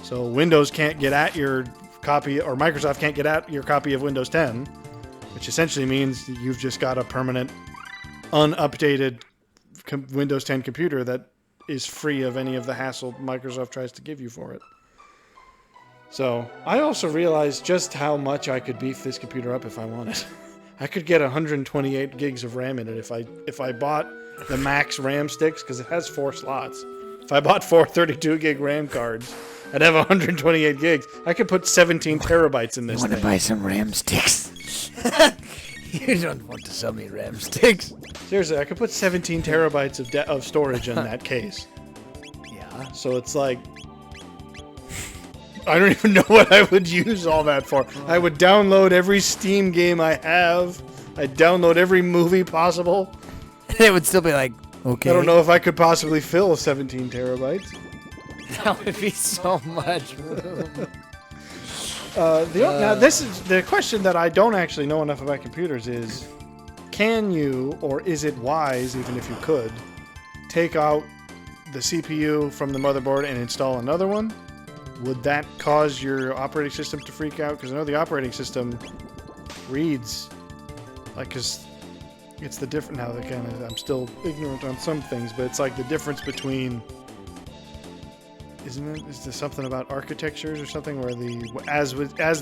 so Windows can't get at your copy, or Microsoft can't get at your copy of Windows 10, which essentially means you've just got a permanent, unupdated Windows 10 computer that is free of any of the hassle Microsoft tries to give you for it. So I also realized just how much I could beef this computer up if I wanted. I could get 128 gigs of RAM in it if I bought the max RAM sticks, because it has 4 slots. If I bought 4 32 gig RAM cards, I'd have 128 gigs. I could put 17 terabytes in this thing. You want to buy some RAM sticks? You don't want to sell me RAM sticks. Seriously, I could put 17 terabytes of storage in that case. Yeah. So it's like, I don't even know what I would use all that for. I would download every Steam game I have. I'd download every movie possible. And it would still be like, okay. I don't know if I could possibly fill 17 terabytes. That would be so much room. Now, this is the question that I don't actually know enough about computers is, can you, or is it wise, even if you could, take out the CPU from the motherboard and install another one? Would that cause your operating system to freak out? Because I know the operating system reads, like, because it's the different, now again, I'm still ignorant on some things, but it's like the difference between, is there something about architectures or something where as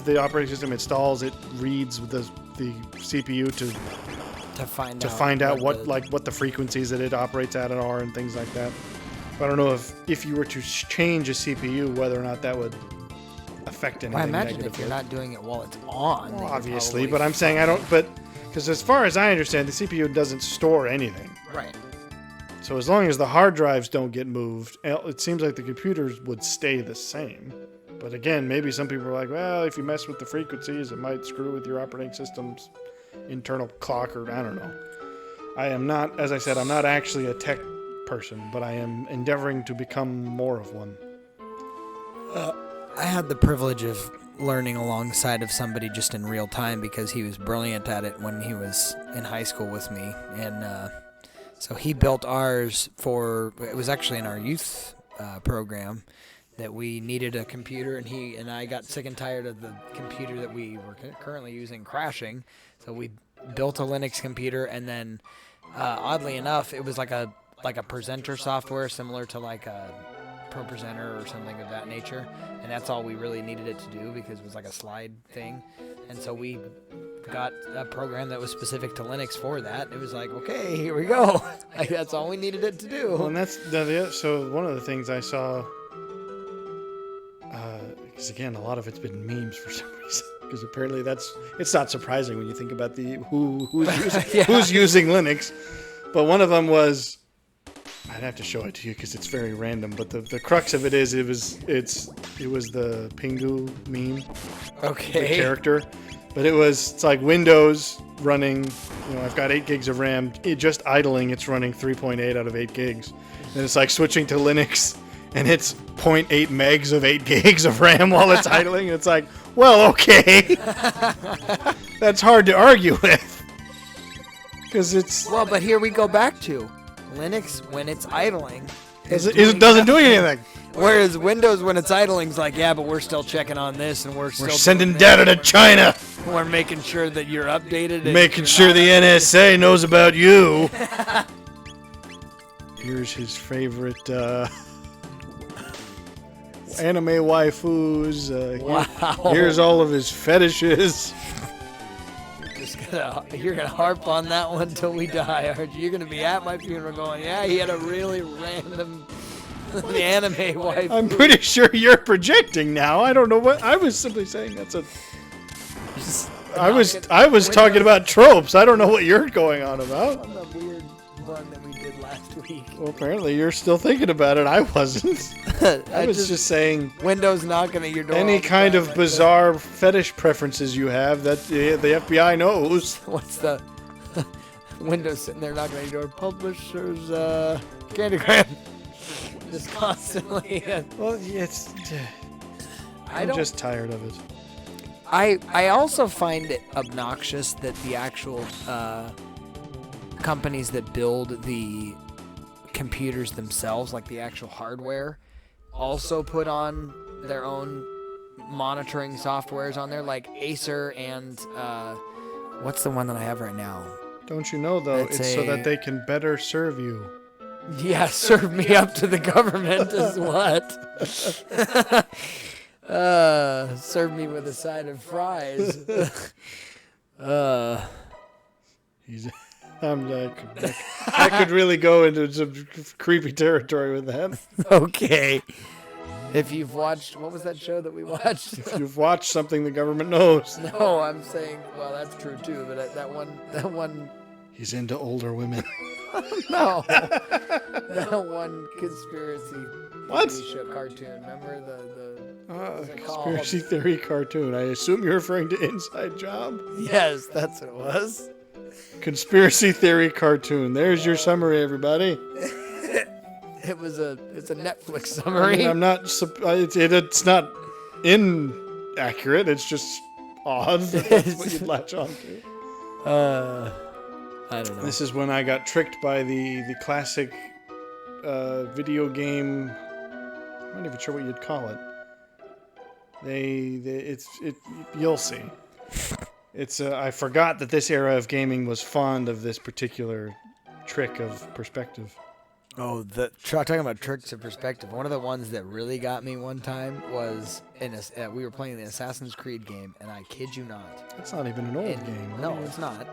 the operating system installs, it reads with the CPU to find out what the frequencies that it operates at are and things like that. But I don't know if you were to change a CPU, whether or not that would affect anything. Well, I imagine negatively. if you're not doing it while it's on. Well, obviously, but I'm saying I don't. But because as far as I understand, the CPU doesn't store anything. Right. So as long as the hard drives don't get moved, it seems like the computers would stay the same. But again, maybe some people are like, well, if you mess with the frequencies, it might screw with your operating system's internal clock, or I don't know. I am not, as I said, I'm not actually a tech person, but I am endeavoring to become more of one. I had the privilege of learning alongside of somebody just in real time because he was brilliant at it when he was in high school with me, and so he built ours it was actually in our youth program that we needed a computer, and he and I got sick and tired of the computer that we were currently using crashing, so we built a Linux computer, and then oddly enough, it was like a presenter software similar to like a ProPresenter or something of that nature, and that's all we really needed it to do because it was like a slide thing, and so we got a program that was specific to Linux for that. It was like, okay, here we go. Like, that's all we needed it to do. Well, and so one of the things I saw, because again, a lot of it's been memes for some reason. Because apparently it's not surprising when you think about who's using Linux. But one of them was, I'd have to show it to you because it's very random. But the crux of it is it was the Pingu meme. Okay. The character. But it's like Windows running, I've got 8 gigs of RAM. Just idling, it's running 3.8 out of 8 gigs. And it's like switching to Linux, and it's 0.8 megs of 8 gigs of RAM while it's idling. It's like, well, okay. That's hard to argue with. Because it's... Well, but here we go back to Linux when it's idling. It doesn't do anything. Whereas Windows, when it's idling, is like, yeah, but we're still checking on this, and we're still sending data to China. We're making sure that you're updated. Making sure the NSA knows about you. Here's his favorite anime waifus. Wow. Here's all of his fetishes. You're gonna harp on that one till we die, aren't you? You're gonna be at my funeral going, yeah, he had a really random anime wife. I'm pretty sure you're projecting now. I don't know what I was simply saying. That's a. I was talking about tropes. I don't know what you're going on about. On the weird one that we did last week. Well, apparently you're still thinking about it. I wasn't. I was just saying. Windows knocking at your door. Any kind of bizarre fetish preferences you have that the FBI knows. What's the Windows sitting there knocking at your door? Publishers, Candygram. Just constantly. Well, it's. I'm just tired of it. I also find it obnoxious that the actual companies that build the computers themselves, like the actual hardware, also put on their own monitoring softwares on there, like Acer and what's the one that I have right now? Don't you know, though, it's so that they can better serve you. Yeah, serve me up to the government is what? Serve me with a side of fries. I could really go into some creepy territory with that. Okay. If you've watched, what was that show that we watched? If you've watched something the government knows. No, I'm saying, well, that's true too, but that one. He's into older women. No. That one conspiracy what? show cartoon. Remember the conspiracy theory cartoon. I assume you're referring to Inside Job? Yes, that's what it was. Conspiracy theory cartoon. There's your summary, everybody. It's a Netflix summary. I mean, I'm not. It's not inaccurate. It's just odd. That's what you'd latch on to. I don't know. This is when I got tricked by the classic video game. I'm not even sure what you'd call it. You'll see. I forgot that this era of gaming was fond of this particular trick of perspective. Oh, talking about tricks of perspective. One of the ones that really got me one time was we were playing the Assassin's Creed game, and I kid you not. It's not even an old game. No, it's not.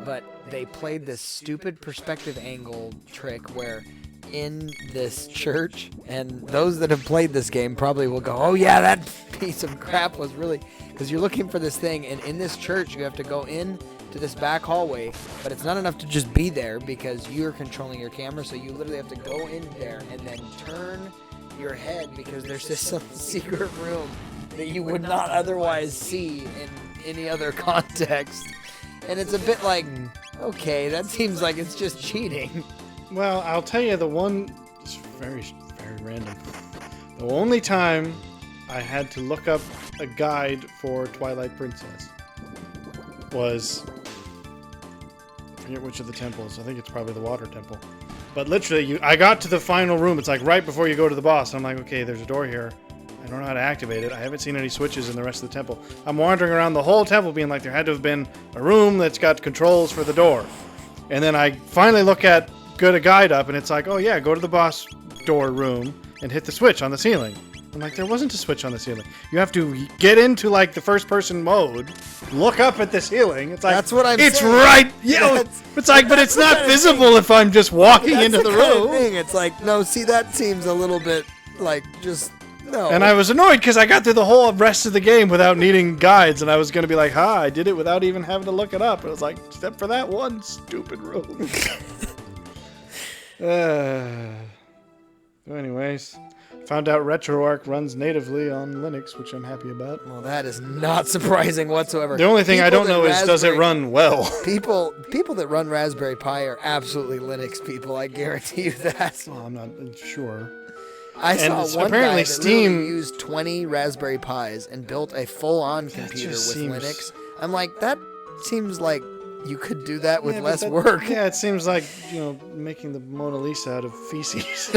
But they played this stupid perspective angle trick where in this church, and those that have played this game probably will go, oh yeah, that piece of crap was really, because you're looking for this thing, and in this church you have to go in to this back hallway, but it's not enough to just be there because you're controlling your camera, so you literally have to go in there and then turn your head because there's this some secret room that you would not otherwise see in any other context. And it's a bit like, okay, that seems like it's just cheating. Well, I'll tell you it's very, very random. The only time I had to look up a guide for Twilight Princess was, I forget which of the temples. I think it's probably the water temple. But literally, I got to the final room. It's like right before you go to the boss. I'm like, okay, there's a door here. I don't know how to activate it. I haven't seen any switches in the rest of the temple. I'm wandering around the whole temple being like, there had to have been a room that's got controls for the door. And then I finally get a guide up, and it's like, oh yeah, go to the boss door room and hit the switch on the ceiling. I'm like, there wasn't a switch on the ceiling. You have to get into like the first person mode, look up at the ceiling. It's like, that's what I'm saying. It's right. Yeah. It's like, but it's not visible if I'm just walking into the room. Thing. It's like, no, see, that seems a little bit like just no. And I was annoyed because I got through the whole rest of the game without needing guides, and I was going to be like, I did it without even having to look it up. And I was like, except for that one stupid room. Anyways, found out RetroArch runs natively on Linux, which I'm happy about. Well, that is not surprising whatsoever. The only thing I don't know is, does it run well? People that run Raspberry Pi are absolutely Linux people. I guarantee you that. Well, I'm not sure. I saw one guy that literally used 20 Raspberry Pis and built a full-on computer with Linux. I'm like, that seems like you could do that with less work. Yeah, it seems like, making the Mona Lisa out of feces.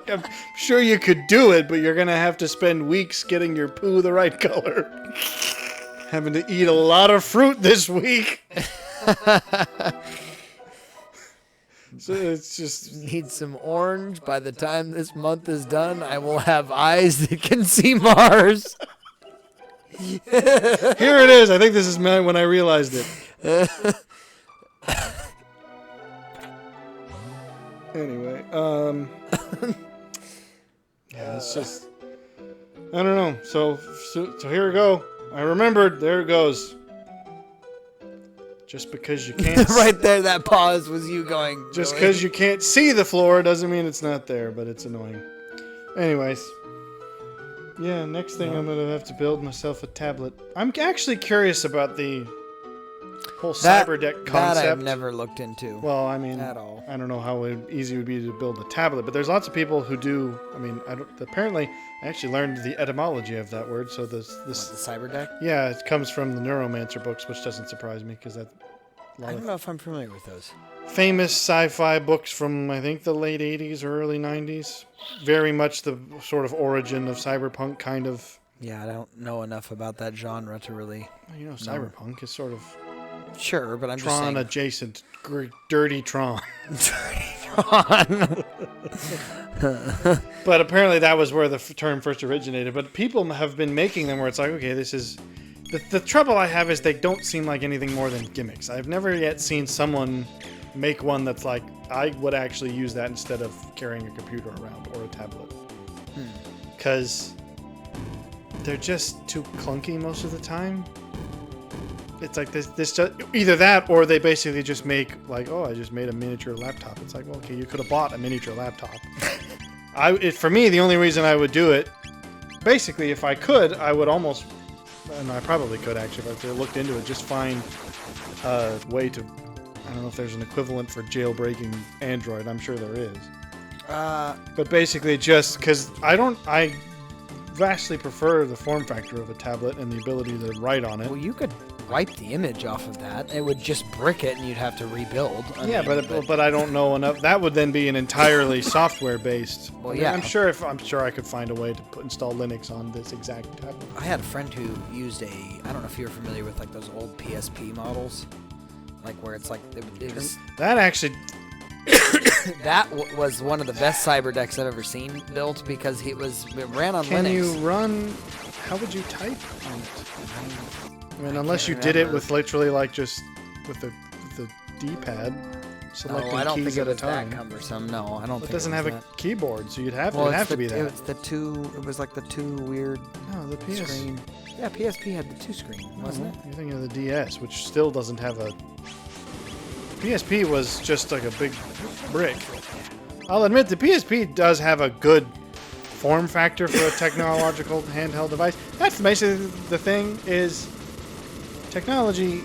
I'm sure you could do it, but you're going to have to spend weeks getting your poo the right color. Having to eat a lot of fruit this week. So it's just... Need some orange. By the time this month is done, I will have eyes that can see Mars. Here it is. I think this is when I realized it. Anyway, yeah, it's just, I don't know. So here we go. I remembered. There it goes. Just because you can't. Right there, that pause was you going. Just because you can't see the floor doesn't mean it's not there, but it's annoying. Anyways, yeah. Next thing I'm gonna have to build myself a tablet. I'm actually curious about the whole cyberdeck concept. That I've never looked into. Well, I mean, at all. I don't know how easy it would be to build a tablet, but there's lots of people who do. I mean, apparently, I actually learned the etymology of that word. So the cyberdeck? Yeah, it comes from the Neuromancer books, which doesn't surprise me because that. I don't know if I'm familiar with those. Famous sci-fi books from I think the late '80s or early '90s. Very much the sort of origin of cyberpunk, kind of. Yeah, I don't know enough about that genre to really. You know, cyberpunk is sort of. Sure, but I'm Tron just saying. Adjacent, dirty Tron. Dirty Tron. But apparently that was where the term first originated. But people have been making them where it's like, okay, this is... The trouble I have is they don't seem like anything more than gimmicks. I've never yet seen someone make one that's like, I would actually use that instead of carrying a computer around or a tablet. Because they're just too clunky most of the time. It's like this just, either that or they basically just make like, oh, I just made a miniature laptop. It's like, well, okay, you could have bought a miniature laptop. For me, the only reason I would do it, basically, if I could, I would almost, and I probably could actually, if I looked into it, just find a way to, I don't know if there's an equivalent for jailbreaking Android. I'm sure there is. But basically just, because I vastly prefer the form factor of a tablet and the ability to write on it. Well, you could wipe the image off of that. It would just brick it and you'd have to rebuild. But I don't know enough. That would then be an entirely software-based. Well, yeah. I'm sure I could find a way to install Linux on this exact tablet. I had a friend who used I don't know if you're familiar with like those old PSP models, like where it's like it was. That actually. That was one of the best cyber decks I've ever seen built because it ran on Linux. Can you run? How would you type on it? I mean, unless you did it with literally like just with the D-pad, selecting keys at a time. That cumbersome. No, I don't think it doesn't have a keyboard, so you'd have to be that. It was like the two weird. No, the PS. Screen. Yeah, PSP had the two screen, wasn't it? You're thinking of the DS, which still doesn't have a. PSP was just like a big brick. I'll admit the PSP does have a good form factor for a technological handheld device. That's basically the thing is technology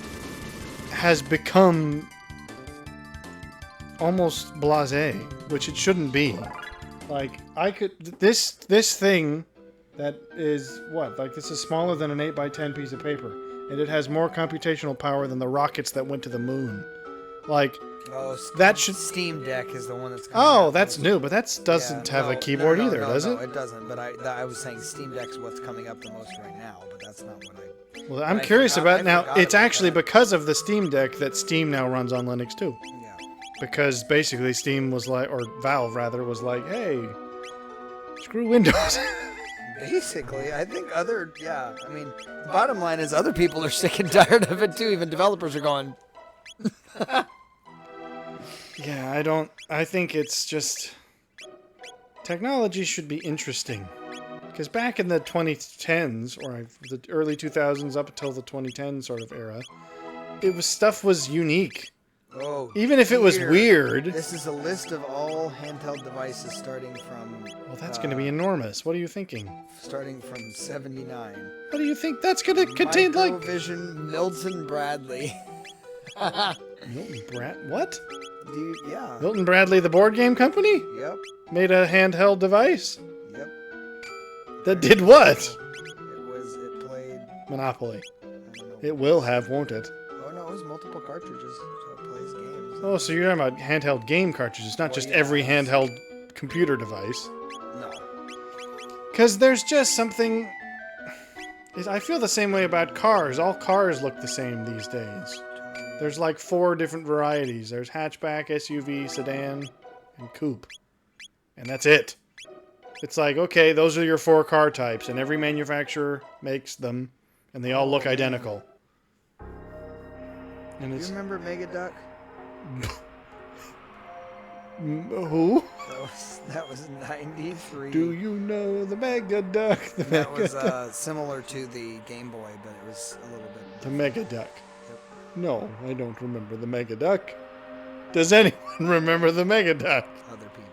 has become almost blasé, which it shouldn't be. Like this thing that is what? Like this is smaller than an 8x10 piece of paper, and it has more computational power than the rockets that went to the moon. Like that should. Steam Deck is the one that's. That's new, but that doesn't have a keyboard either, does it? No, it doesn't. But I was saying Steam Deck's what's coming up the most right now, but that's not what I. Well, I'm curious about now. It's actually because of the Steam Deck that Steam now runs on Linux too. Yeah. Because basically Steam was like, or Valve rather, was like, hey, screw Windows. Basically, I think I mean, the bottom line is other people are sick and tired of it too. Even developers are going. Yeah, I think it's just technology should be interesting. Because back in the 2010s, or the early 2000s up until the 2010 sort of era, stuff was unique. Oh, even if it was weird. This is a list of all handheld devices starting from... Well, that's going to be enormous. What are you thinking? Starting from 79. What do you think that's going to contain, like... Microvision, Milton Bradley. What? Yeah. Milton Bradley, the board game company? Yep. Made a handheld device? Yep. That did what? It played... Monopoly. It will have, won't it? Oh, no, it was multiple cartridges, so it plays games. Oh, so you're talking about handheld game cartridges, not just every handheld computer device. No. Because there's just something... I feel the same way about cars. All cars look the same these days. There's like 4 different varieties. There's hatchback, SUV, sedan, and coupe. And that's it. It's like, okay, those are your 4 car types, and every manufacturer makes them, and they all look identical. And Do it's... you remember Megaduck? Who? That was 93. Do you know the Megaduck? That was similar to the Game Boy, but it was a little bit... The Megaduck. No, I don't remember the Megaduck. Does anyone remember the Megaduck? Other people.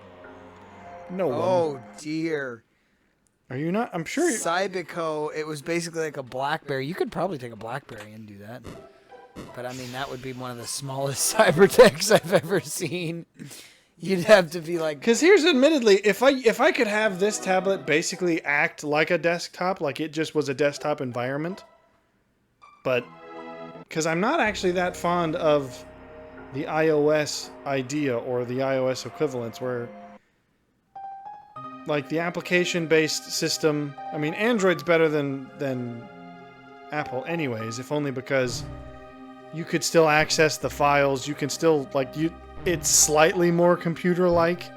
No one. Oh, dear. Are you not? I'm sure you... Cybico, it was basically like a BlackBerry. You could probably take a BlackBerry and do that. But, I mean, that would be one of the smallest cybertechs I've ever seen. You'd have to be like... Because here's admittedly, if I could have this tablet basically act like a desktop, like it just was a desktop environment, but... Because I'm not actually that fond of the iOS idea or the iOS equivalents where... Like, the application-based system... I mean, Android's better than Apple anyways, if only because you could still access the files, you can still, like, it's slightly more computer-like.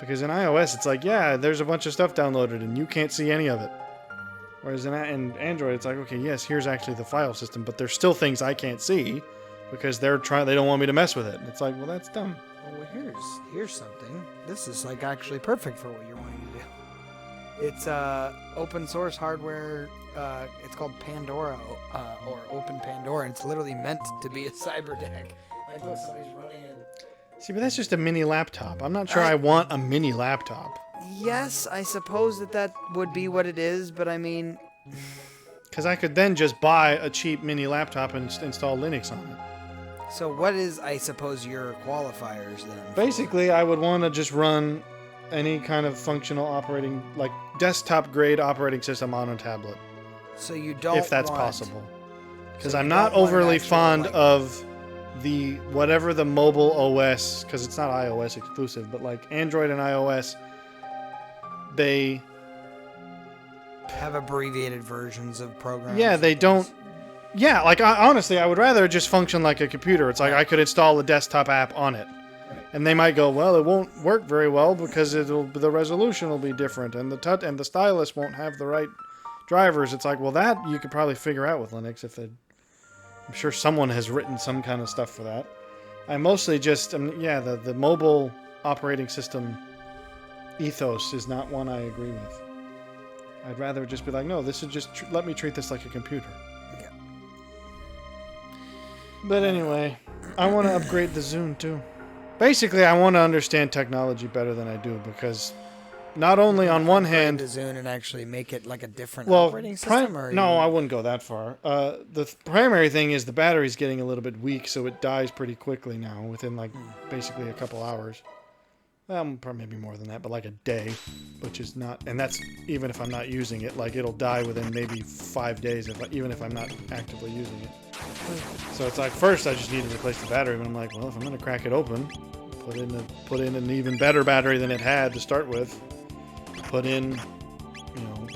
Because in iOS, it's like, yeah, there's a bunch of stuff downloaded, and you can't see any of it. Whereas in Android, it's like, okay, yes, here's actually the file system, but there's still things I can't see because they don't want me to mess with it. And it's like, well, that's dumb. Well, here's something. This is like actually perfect for what you're wanting to do. It's open source hardware. It's called Pandora or Open Pandora, and it's literally meant to be a cyber deck. Like, look, somebody's running it. See, but that's just a mini laptop. I'm not sure I want a mini laptop. Yes, I suppose that would be what it is, but I mean... Because I could then just buy a cheap mini laptop and install Linux on it. So what is, I suppose, your qualifiers then? Basically, I would want to just run any kind of functional operating, like desktop-grade operating system on a tablet. So you don't if that's want, possible. Because so I'm not overly fond like, of the whatever the mobile OS, because it's not iOS exclusive, but like Android and iOS, they have abbreviated versions of programs. Yeah, they don't. Yeah, like honestly, I would rather just function like a computer. It's like I could install a desktop app on it, and they might go, well, it won't work very well because the resolution will be different, and the stylus won't have the right drivers. It's like, well, that you could probably figure out with Linux if I'm sure someone has written some kind of stuff for that. I mostly just, the mobile operating system ethos is not one I agree with. I'd rather just be like, no, this is just, let me treat this like a computer. Yeah. But anyway, I want to upgrade the Zune too. Basically, I want to understand technology better than I do because not only on one hand... the Zune and actually make it like a different operating system? I wouldn't go that far. The primary thing is the battery's getting a little bit weak, so it dies pretty quickly now, within like basically a couple hours. Well, probably maybe more than that, but like a day, which is not... And that's even if I'm not using it. Like, it'll die within maybe 5 days, even if I'm not actively using it. So it's like, first I just need to replace the battery, but I'm like, well, if I'm going to crack it open, put in an even better battery than it had to start with. Put in,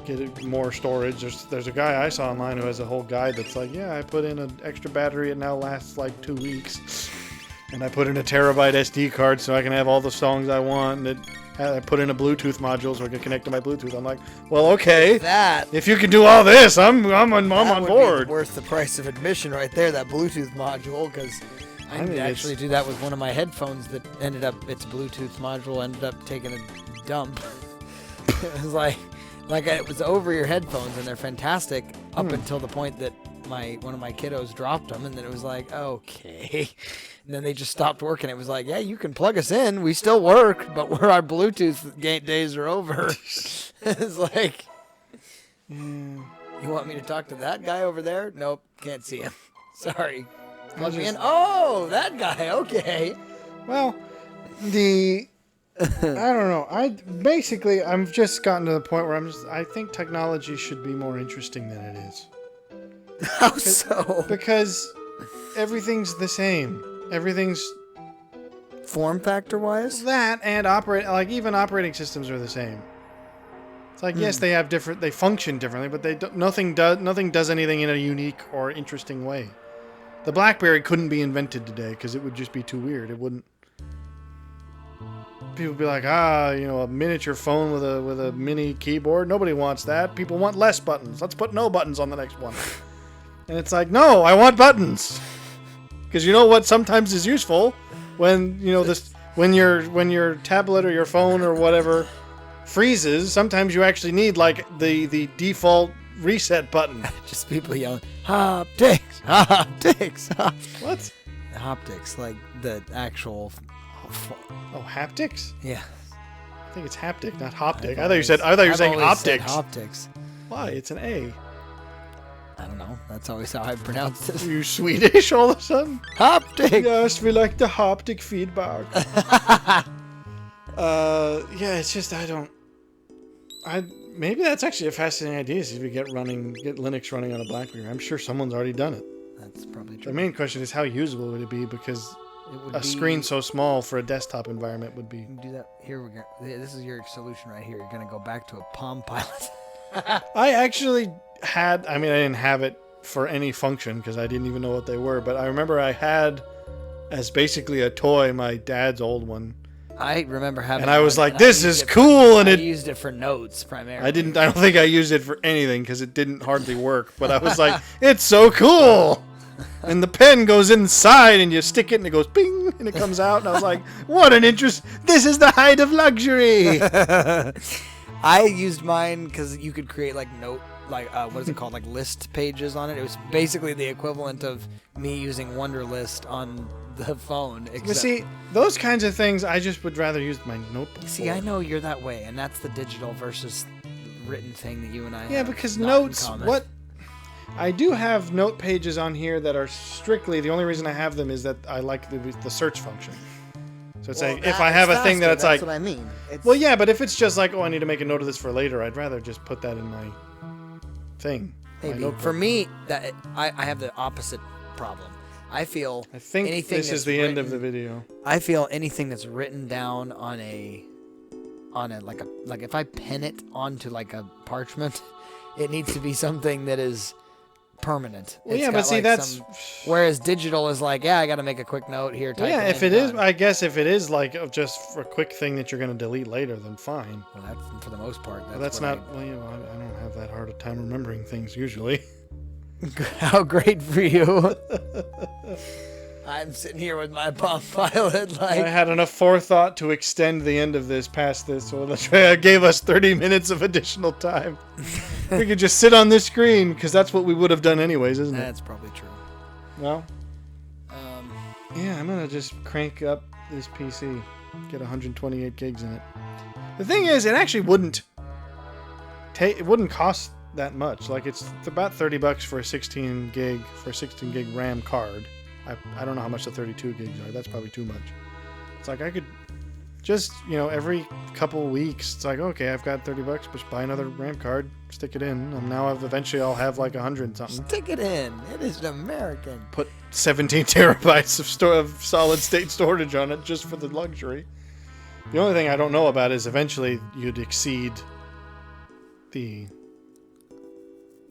get it more storage. There's a guy I saw online who has a whole guide that's like, yeah, I put in an extra battery, it now lasts like 2 weeks. And I put in a terabyte SD card so I can have all the songs I want. And I put in a Bluetooth module so I can connect to my Bluetooth. I'm like, well, okay. If you can do all this, I'm on board. Be worth the price of admission right there, that Bluetooth module, because I did actually do that with one of my headphones that its Bluetooth module ended up taking a dump. It was like it was over your headphones, and they're fantastic up until the point that one of my kiddos dropped them, and then it was like, okay. And then they just stopped working. It was like, yeah, you can plug us in. We still work, but our Bluetooth days are over. It's like, you want me to talk to that guy over there? Nope, can't see him. Sorry. Plug me in. Oh, that guy. Okay. Well, I don't know. I've just gotten to the point where I think technology should be more interesting than it is. How so? Because everything's the same. Everything's Form factor wise? That and even operating systems are the same. It's like, yes, they function differently, but nothing does anything in a unique or interesting way. The BlackBerry couldn't be invented today because it would just be too weird. It wouldn't. People would be like, a miniature phone with a mini keyboard. Nobody wants that. People want less buttons. Let's put no buttons on the next one. And it's like, no, I want buttons. Because you know what sometimes is useful when when your tablet or your phone or whatever freezes. Sometimes you actually need like the default reset button. Just people yelling, haptics, haptics. What? Haptics, like the actual. Oh, haptics? Yeah. I think it's haptic, not hoptic. I thought you were saying optics. Haptics. Why? It's an A. I don't know. That's always how I pronounced it. Are you Swedish all of a sudden? Haptic. Yes, we like the haptic feedback. It's just maybe that's actually a fascinating idea. See if we get Linux running on a BlackBerry. I'm sure someone's already done it. That's probably true. The main question is how usable would it be, because screen so small for a desktop environment would be. Do that. Here we go. This is your solution right here. You're gonna go back to a Palm Pilot. I actually had. I didn't have it for any function because I didn't even know what they were. But I remember I had, as basically a toy, my dad's old one. I remember having. And I was like, "This is cool," and I used it for notes primarily. I don't think I used it for anything because it didn't hardly work. But I was like, "It's so cool." And the pen goes inside, and you stick it, and it goes bing, and it comes out. And I was like, "What an interest! This is the height of luxury." I used mine because you could create what is it called, like list pages on it. It was basically the equivalent of me using Wunderlist on the phone. But see, those kinds of things, I just would rather use my notebook. See, I know you're that way, and that's the digital versus written thing that you and I have. Yeah, because notes, I do have note pages on here that are strictly, the only reason I have them is that I like the search function. So it's like, if I have a thing that's like... That's what I mean. Well, yeah, but if it's just like, I need to make a note of this for later, I'd rather just put that in my thing. Maybe. For me, I have the opposite problem. I think this is the end of the video. I feel anything that's written down on like if I pen it onto like a parchment, it needs to be something that is permanent. Well, yeah, but see, that's... Whereas digital is like, I got to make a quick note here. Yeah, if it is, I guess if it is like just a quick thing that you're going to delete later, then fine. Well, that's for the most part. That's not... I don't have that hard a time remembering things usually. How great for you. I'm sitting here with my Palm Pilot. I had enough forethought to extend the end of this past this, so it gave us 30 minutes of additional time. We could just sit on this screen, because that's what we would have done anyways, isn't it? That's probably true. Well, yeah, I'm going to just crank up this PC, get 128 gigs in it. The thing is, it actually wouldn't cost that much. Like, it's about $30 for a 16 gig RAM card. I don't know how much the 32 gigs are. That's probably too much. It's like I could just, every couple of weeks, it's like, okay, I've got $30, just buy another RAM card, stick it in, and now eventually I'll have like 100 something. Stick it in. It is an American. Put 17 terabytes of solid state storage on it just for the luxury. The only thing I don't know about is eventually you'd exceed the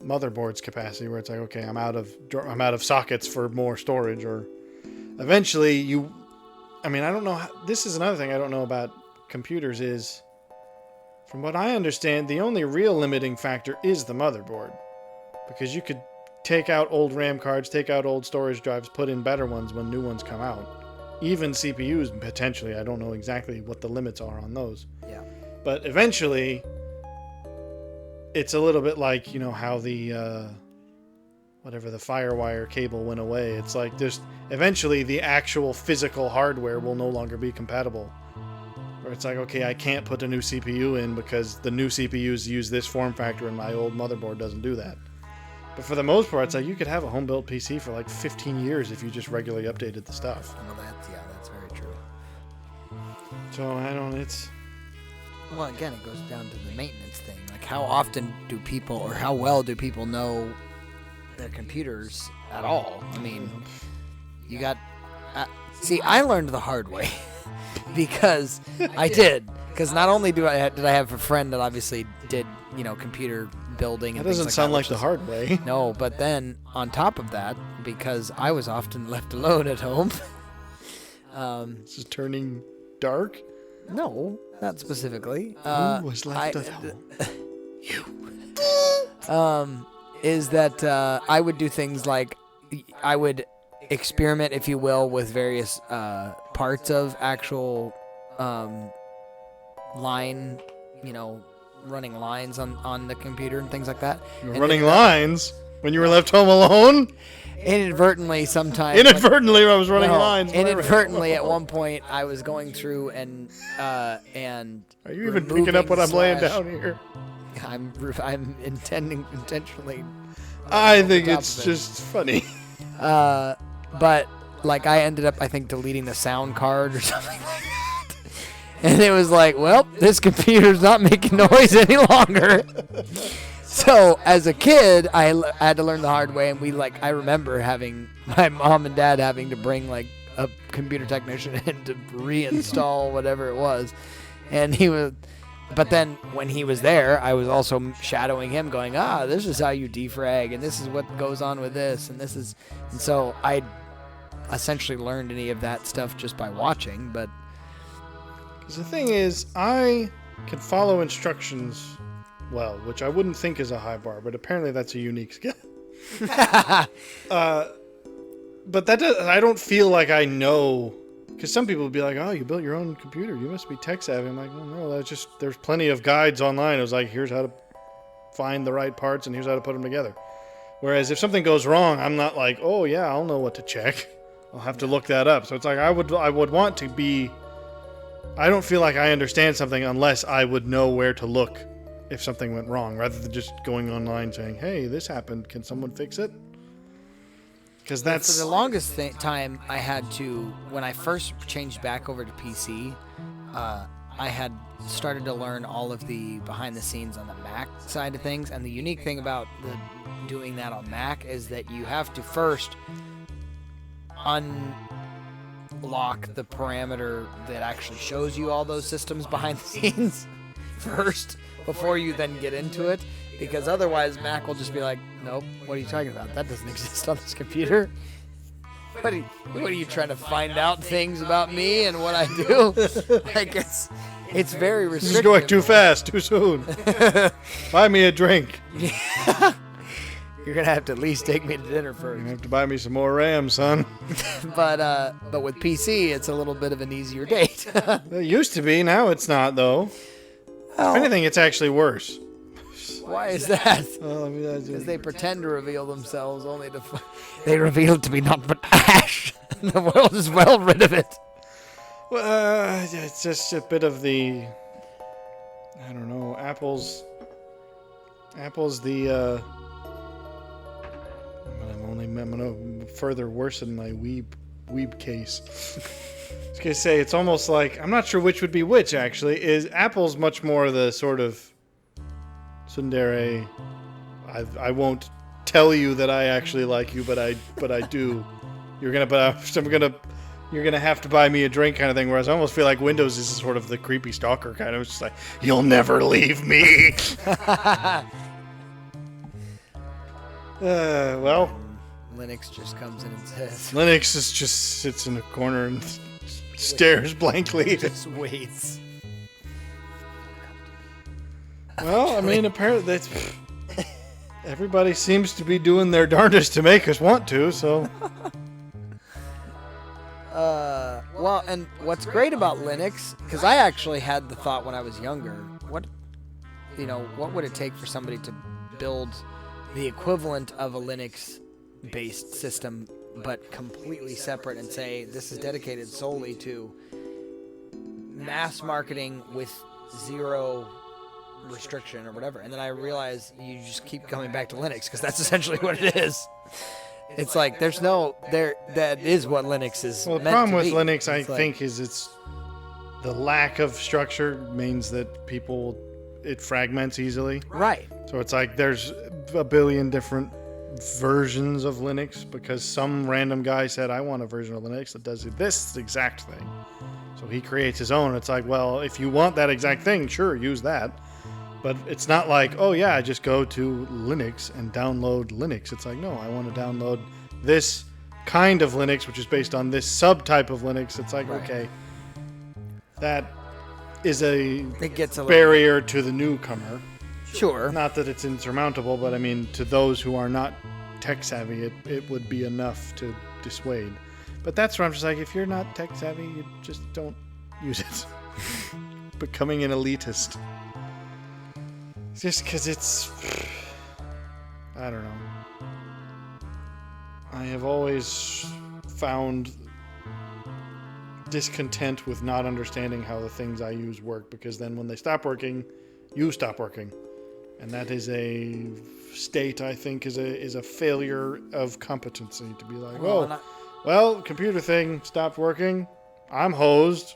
motherboard's capacity, where it's like, okay, I'm out of sockets for more storage, or eventually I don't know this is another thing I don't know about computers is, from what I understand, the only real limiting factor is the motherboard, because you could take out old RAM cards, take out old storage drives, put in better ones when new ones come out. Even CPUs, potentially. I don't know exactly what the limits are on those. Yeah. But eventually, it's a little bit like, how the the FireWire cable went away. It's like just eventually the actual physical hardware will no longer be compatible. Or it's like, okay, I can't put a new CPU in because the new CPUs use this form factor and my old motherboard doesn't do that. But for the most part, it's like you could have a home-built PC for like 15 years if you just regularly updated the stuff. Well, that's very true. So Well, again, it goes down to the maintenance thing. Like, how often do people, or how well do people know their computers at all? I mean, you got... see, I learned the hard way. because I did. Because not only did I have a friend that obviously did, computer building and That doesn't things sound like like the hard way. No, but then on top of that, because I was often left alone at home. This is turning dark. No, not specifically. Who was left at home? You. Is that I would do things like I would experiment, if you will, with various parts of actual line, running lines on the computer and things like that. Running lines when you were left home alone? Inadvertently, sometimes. Inadvertently, I was running lines. Inadvertently, at one point, I was going through and. Are you even picking up what I'm laying down here? I'm intentionally. I think it's just funny. But like I ended up, I think, deleting the sound card or something like that, and it was like, well, this computer's not making noise any longer. So as a kid, I had to learn the hard way, and I remember having my mom and dad having to bring like a computer technician in to reinstall whatever it was, and he was. But then when he was there, I was also shadowing him, going, this is how you defrag, and this is what goes on with this, and so I essentially learned any of that stuff just by watching. But the thing is, I can follow instructions well, which I wouldn't think is a high bar, but apparently that's a unique skill. But I don't feel like I know. Because some people would be like, oh, you built your own computer. You must be tech savvy. I'm like, well, no, there's plenty of guides online. It was like, here's how to find the right parts and here's how to put them together. Whereas if something goes wrong, I'm not like, oh, yeah, I'll know what to check. I'll have to look that up. So it's like, I would want to be, I don't feel like I understand something unless I would know where to look if something went wrong, rather than just going online saying, hey, this happened. Can someone fix it? Because that's... For the longest time, I had to, when I first changed back over to PC, I had started to learn all of the behind the scenes on the Mac side of things. And the unique thing about doing that on Mac is that you have to first unlock the parameter that actually shows you all those systems behind the scenes first, before you then get into it. Because otherwise, Mac will just be like, nope, what are you talking about? That doesn't exist on this computer. What are you trying to find out things about me and what I do? Like, it's very restrictive. This is going too fast, too soon. Buy me a drink. You're going to have to at least take me to dinner first. You're going to have to buy me some more RAM, son. But with PC, it's a little bit of an easier date. It used to be. Now it's not, though. Well, if anything, it's actually worse. Why is that? Because they pretend to reveal themselves only to... They reveal to be not but ash. The world is well rid of it. Well, it's just a bit of the... I don't know. Apple's the... I'm going to further worsen my weeb case. I was going to say, it's almost like... I'm not sure which would be which, actually. Apple's much more the sort of... Tsundere, I won't tell you that I actually like you, but I do. You're gonna have to buy me a drink kind of thing. Whereas I almost feel like Windows is sort of the creepy stalker kind of. It's just like, you'll never leave me. Well, Linux just comes in and says. Linux just sits in a corner and stares blankly. Just waits. Well, I mean, apparently everybody seems to be doing their darndest to make us want to, so... Well, and what's great about Linux, because I actually had the thought when I was younger, what would it take for somebody to build the equivalent of a Linux-based system, but completely separate, and say, this is dedicated solely to mass marketing with zero... restriction or whatever, and then I realized you just keep coming back to Linux because that's essentially what it is. It's like that is what Linux is. Well, the problem with Linux, I think, is it's the lack of structure means that it fragments easily. Right. So it's like there's a billion different versions of Linux because some random guy said, I want a version of Linux that does this exact thing. So he creates his own. It's like, well, if you want that exact thing, sure, use that. But it's not like, oh yeah, I just go to Linux and download Linux. It's like, no, I want to download this kind of Linux, which is based on this subtype of Linux. It's like, okay, that is a barrier to the newcomer. Sure. Not that it's insurmountable, but I mean, to those who are not tech savvy, it would be enough to dissuade. But that's where I'm just like, if you're not tech savvy, you just don't use it. Becoming an elitist. Just because it's... I don't know. I have always found discontent with not understanding how the things I use work, because then when they stop working, you stop working. And that is a state, I think, is a failure of competency, to be like, well, computer thing stopped working. I'm hosed.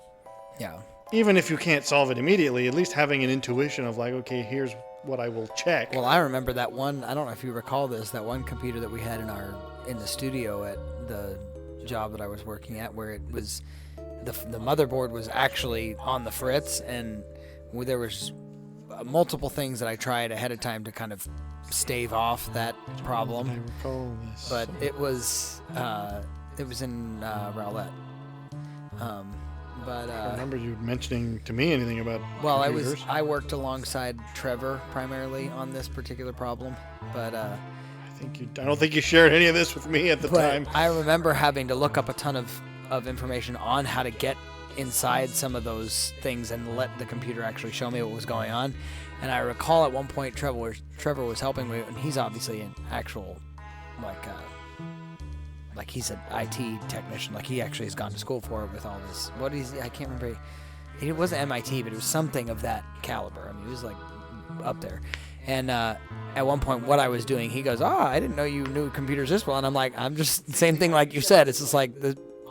Yeah. Even if you can't solve it immediately, at least having an intuition of like, okay, here's what I will check. Well, I remember that one. I don't know if you recall this. That one computer that we had in the studio at the job that I was working at, where it was the motherboard was actually on the fritz, and there was multiple things that I tried ahead of time to kind of stave off that problem. I recall this. But it was in Rowlett. I remember you mentioning to me anything about computers. I worked alongside Trevor primarily on this particular problem, but I don't think you shared any of this with me at the time. I remember having to look up a ton of information on how to get inside some of those things and let the computer actually show me what was going on. And I recall at one point Trevor was helping me, and he's obviously an actual like he's an IT technician. Like he actually has gone to school for it with all this. I can't remember. It wasn't MIT, but it was something of that caliber. I mean, he was like up there. And at one point, what I was doing, he goes, I didn't know you knew computers this well. And I'm like, I'm just, same thing like you said. It's just like,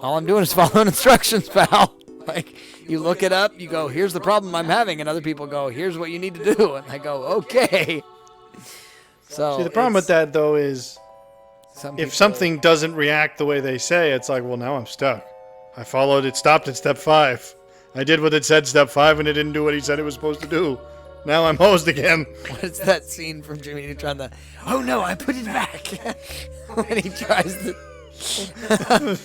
all I'm doing is following instructions, pal. Like, you look it up, you go, here's the problem I'm having. And other people go, here's what you need to do. And I go, okay. So see, the problem with that, though, is if something doesn't react the way they say, it's like, well, now I'm stuck. I followed it, stopped at step 5. I did what it said step 5, and it didn't do what he said it was supposed to do. Now I'm hosed again. What's that scene from Jimmy Neutron? Oh no, I put it back. When he tries to...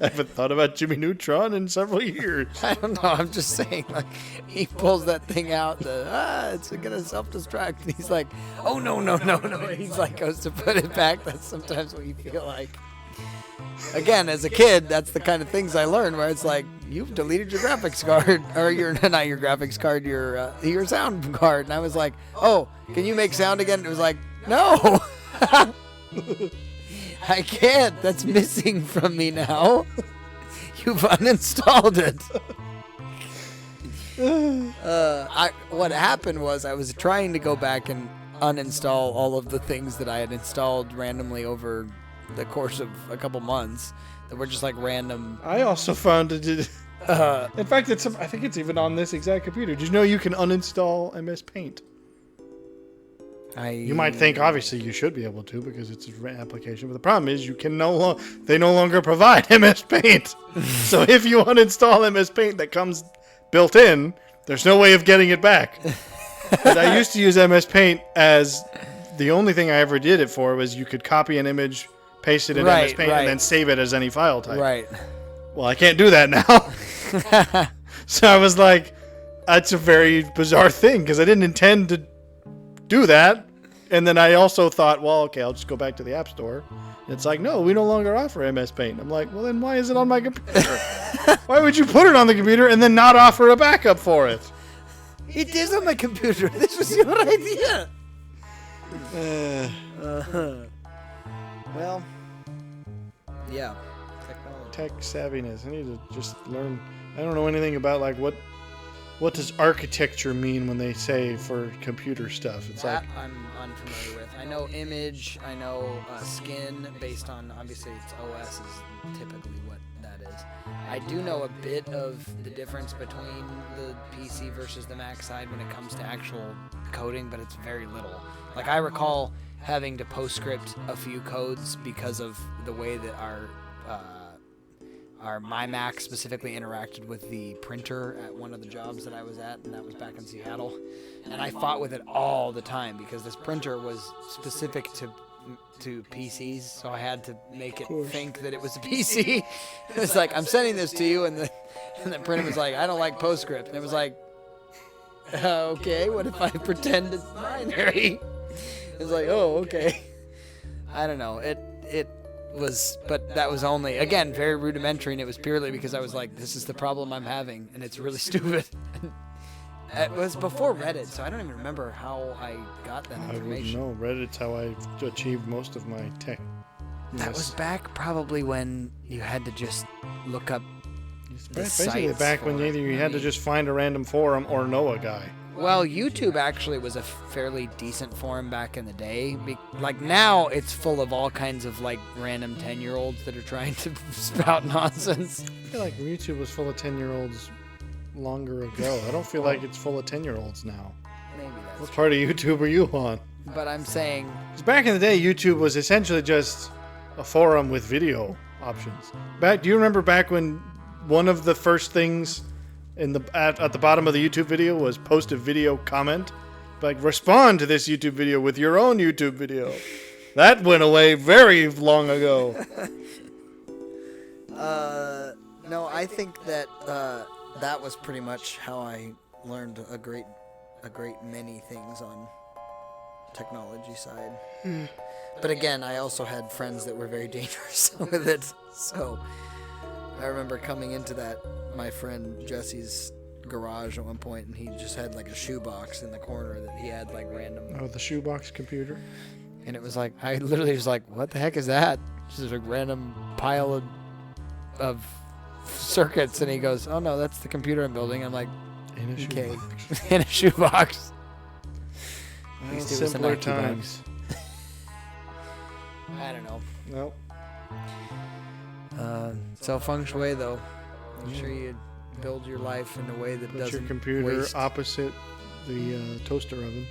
I haven't thought about Jimmy Neutron in several years. I don't know, I'm just saying, like, he pulls that thing out, it's gonna self-destruct, and he's like, oh no. He's like, goes to put it back. That's sometimes what you feel like. Again, as a kid, that's the kind of things I learned, where it's like, you've deleted your graphics card, or not your graphics card, your sound card. And I was like, oh, can you make sound again? And it was like, no, I can't. That's missing from me now. You've uninstalled it. What happened was I was trying to go back and uninstall all of the things that I had installed randomly over the course of a couple months that were just like random. I also found it. In fact, I think it's even on this exact computer. Did you know you can uninstall MS Paint? You might think obviously you should be able to because it's an application, but the problem is you can they no longer provide MS Paint. So if you uninstall MS Paint that comes built in, there's no way of getting it back. But I used to use MS Paint as the only thing I ever did it for was you could copy an image, paste it in MS Paint, and then save it as any file type. Right. Well, I can't do that now. So I was like, that's a very bizarre thing because I didn't intend to do that. And then I also thought, well, okay, I'll just go back to the App Store. And it's like, no, we no longer offer MS Paint. I'm like, well, then why is it on my computer? Why would you put it on the computer and then not offer a backup for it? It is on my computer. This was your idea. Well, yeah. Tech savviness. I need to just learn. I don't know anything about like what does architecture mean when they say for computer stuff. It's that like I'm unfamiliar with. I know image. I know skin based on obviously it's OS is typically what that is. I do know a bit of the difference between the PC versus the Mac side when it comes to actual coding, but it's very little. Like I recall having to PostScript a few codes because of the way that our my Mac specifically interacted with the printer at one of the jobs that I was at, and that was back in Seattle. And I fought with it all the time because this printer was specific to PCs, so I had to make it think that it was a PC. It was like, I'm sending this to you, and the printer was like, I don't like PostScript. And it was like, okay, what if I pretend it's binary? It was like, oh, okay. I don't know. It was, but that was only, again, very rudimentary, and it was purely because I was like, this is the problem I'm having, and it's really stupid. It was before Reddit, so I don't even remember how I got that information. I wouldn't know. Reddit's how I achieved most of my tech. That was back probably when you had to just look up basically back when either you had to just find a random forum or know a guy. Well, YouTube actually was a fairly decent forum back in the day. Like now, it's full of all kinds of like random 10-year-olds that are trying to spout nonsense. I feel like YouTube was full of 10-year-olds longer ago. I don't feel like it's full of 10-year-olds now. Maybe that's What part of YouTube are you on? But I'm saying, 'Cause back in the day, YouTube was essentially just a forum with video options. Do you remember back when one of the first things at the bottom of the YouTube video was post a video comment? Like, respond to this YouTube video with your own YouTube video. That went away very long ago. no, I think that that was pretty much how I learned a great many things on technology side. But again, I also had friends that were very dangerous with it. So I remember coming into my friend Jesse's garage at one point, and he just had like a shoebox in the corner that he had like random. Oh, the shoebox computer. And it was like, I literally was like, what the heck is that? Just a random pile of circuits. And he goes, oh no, that's the computer I'm building. I'm like, In a okay. shoebox. In a shoebox. Well, simpler times. I don't know. Nope. So feng shui, though, make sure you build your life in a way that Put doesn't your computer waste. opposite the toaster oven.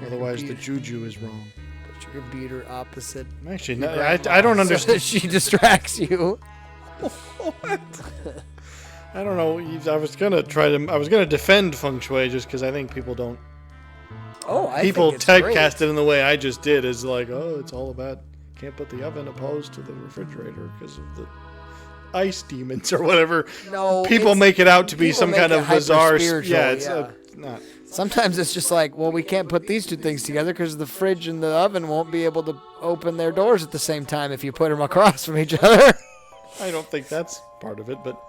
Otherwise, the juju is wrong. Put your computer opposite. Actually, your no, I grandma don't so understand. that she distracts you. What? I don't know. I was gonna defend feng shui just because I think people don't. Oh, I People think it's typecast great. it in the way I just did as like, oh, it's all about can't put the oven opposed to the refrigerator because of the ice demons or whatever. No, People make it out to be people some make kind it of bizarre. hyper-spiritual, Yeah, it's yeah. not. Sometimes it's just like, well, we can't put these two things together because the fridge and the oven won't be able to open their doors at the same time if you put them across from each other. I don't think that's part of it, but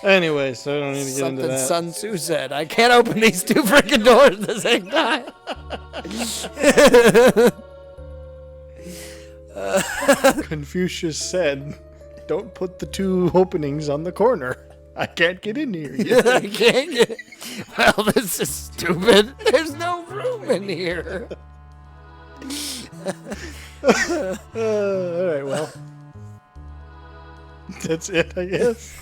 anyway, so I don't need to get into Something that. Sun Tzu said. I can't open these two freaking doors at the same time. Confucius said, "Don't put the two openings on the corner. I can't get in here." I can't get. Well, this is stupid. There's no room in here. All right, well, that's it, I guess.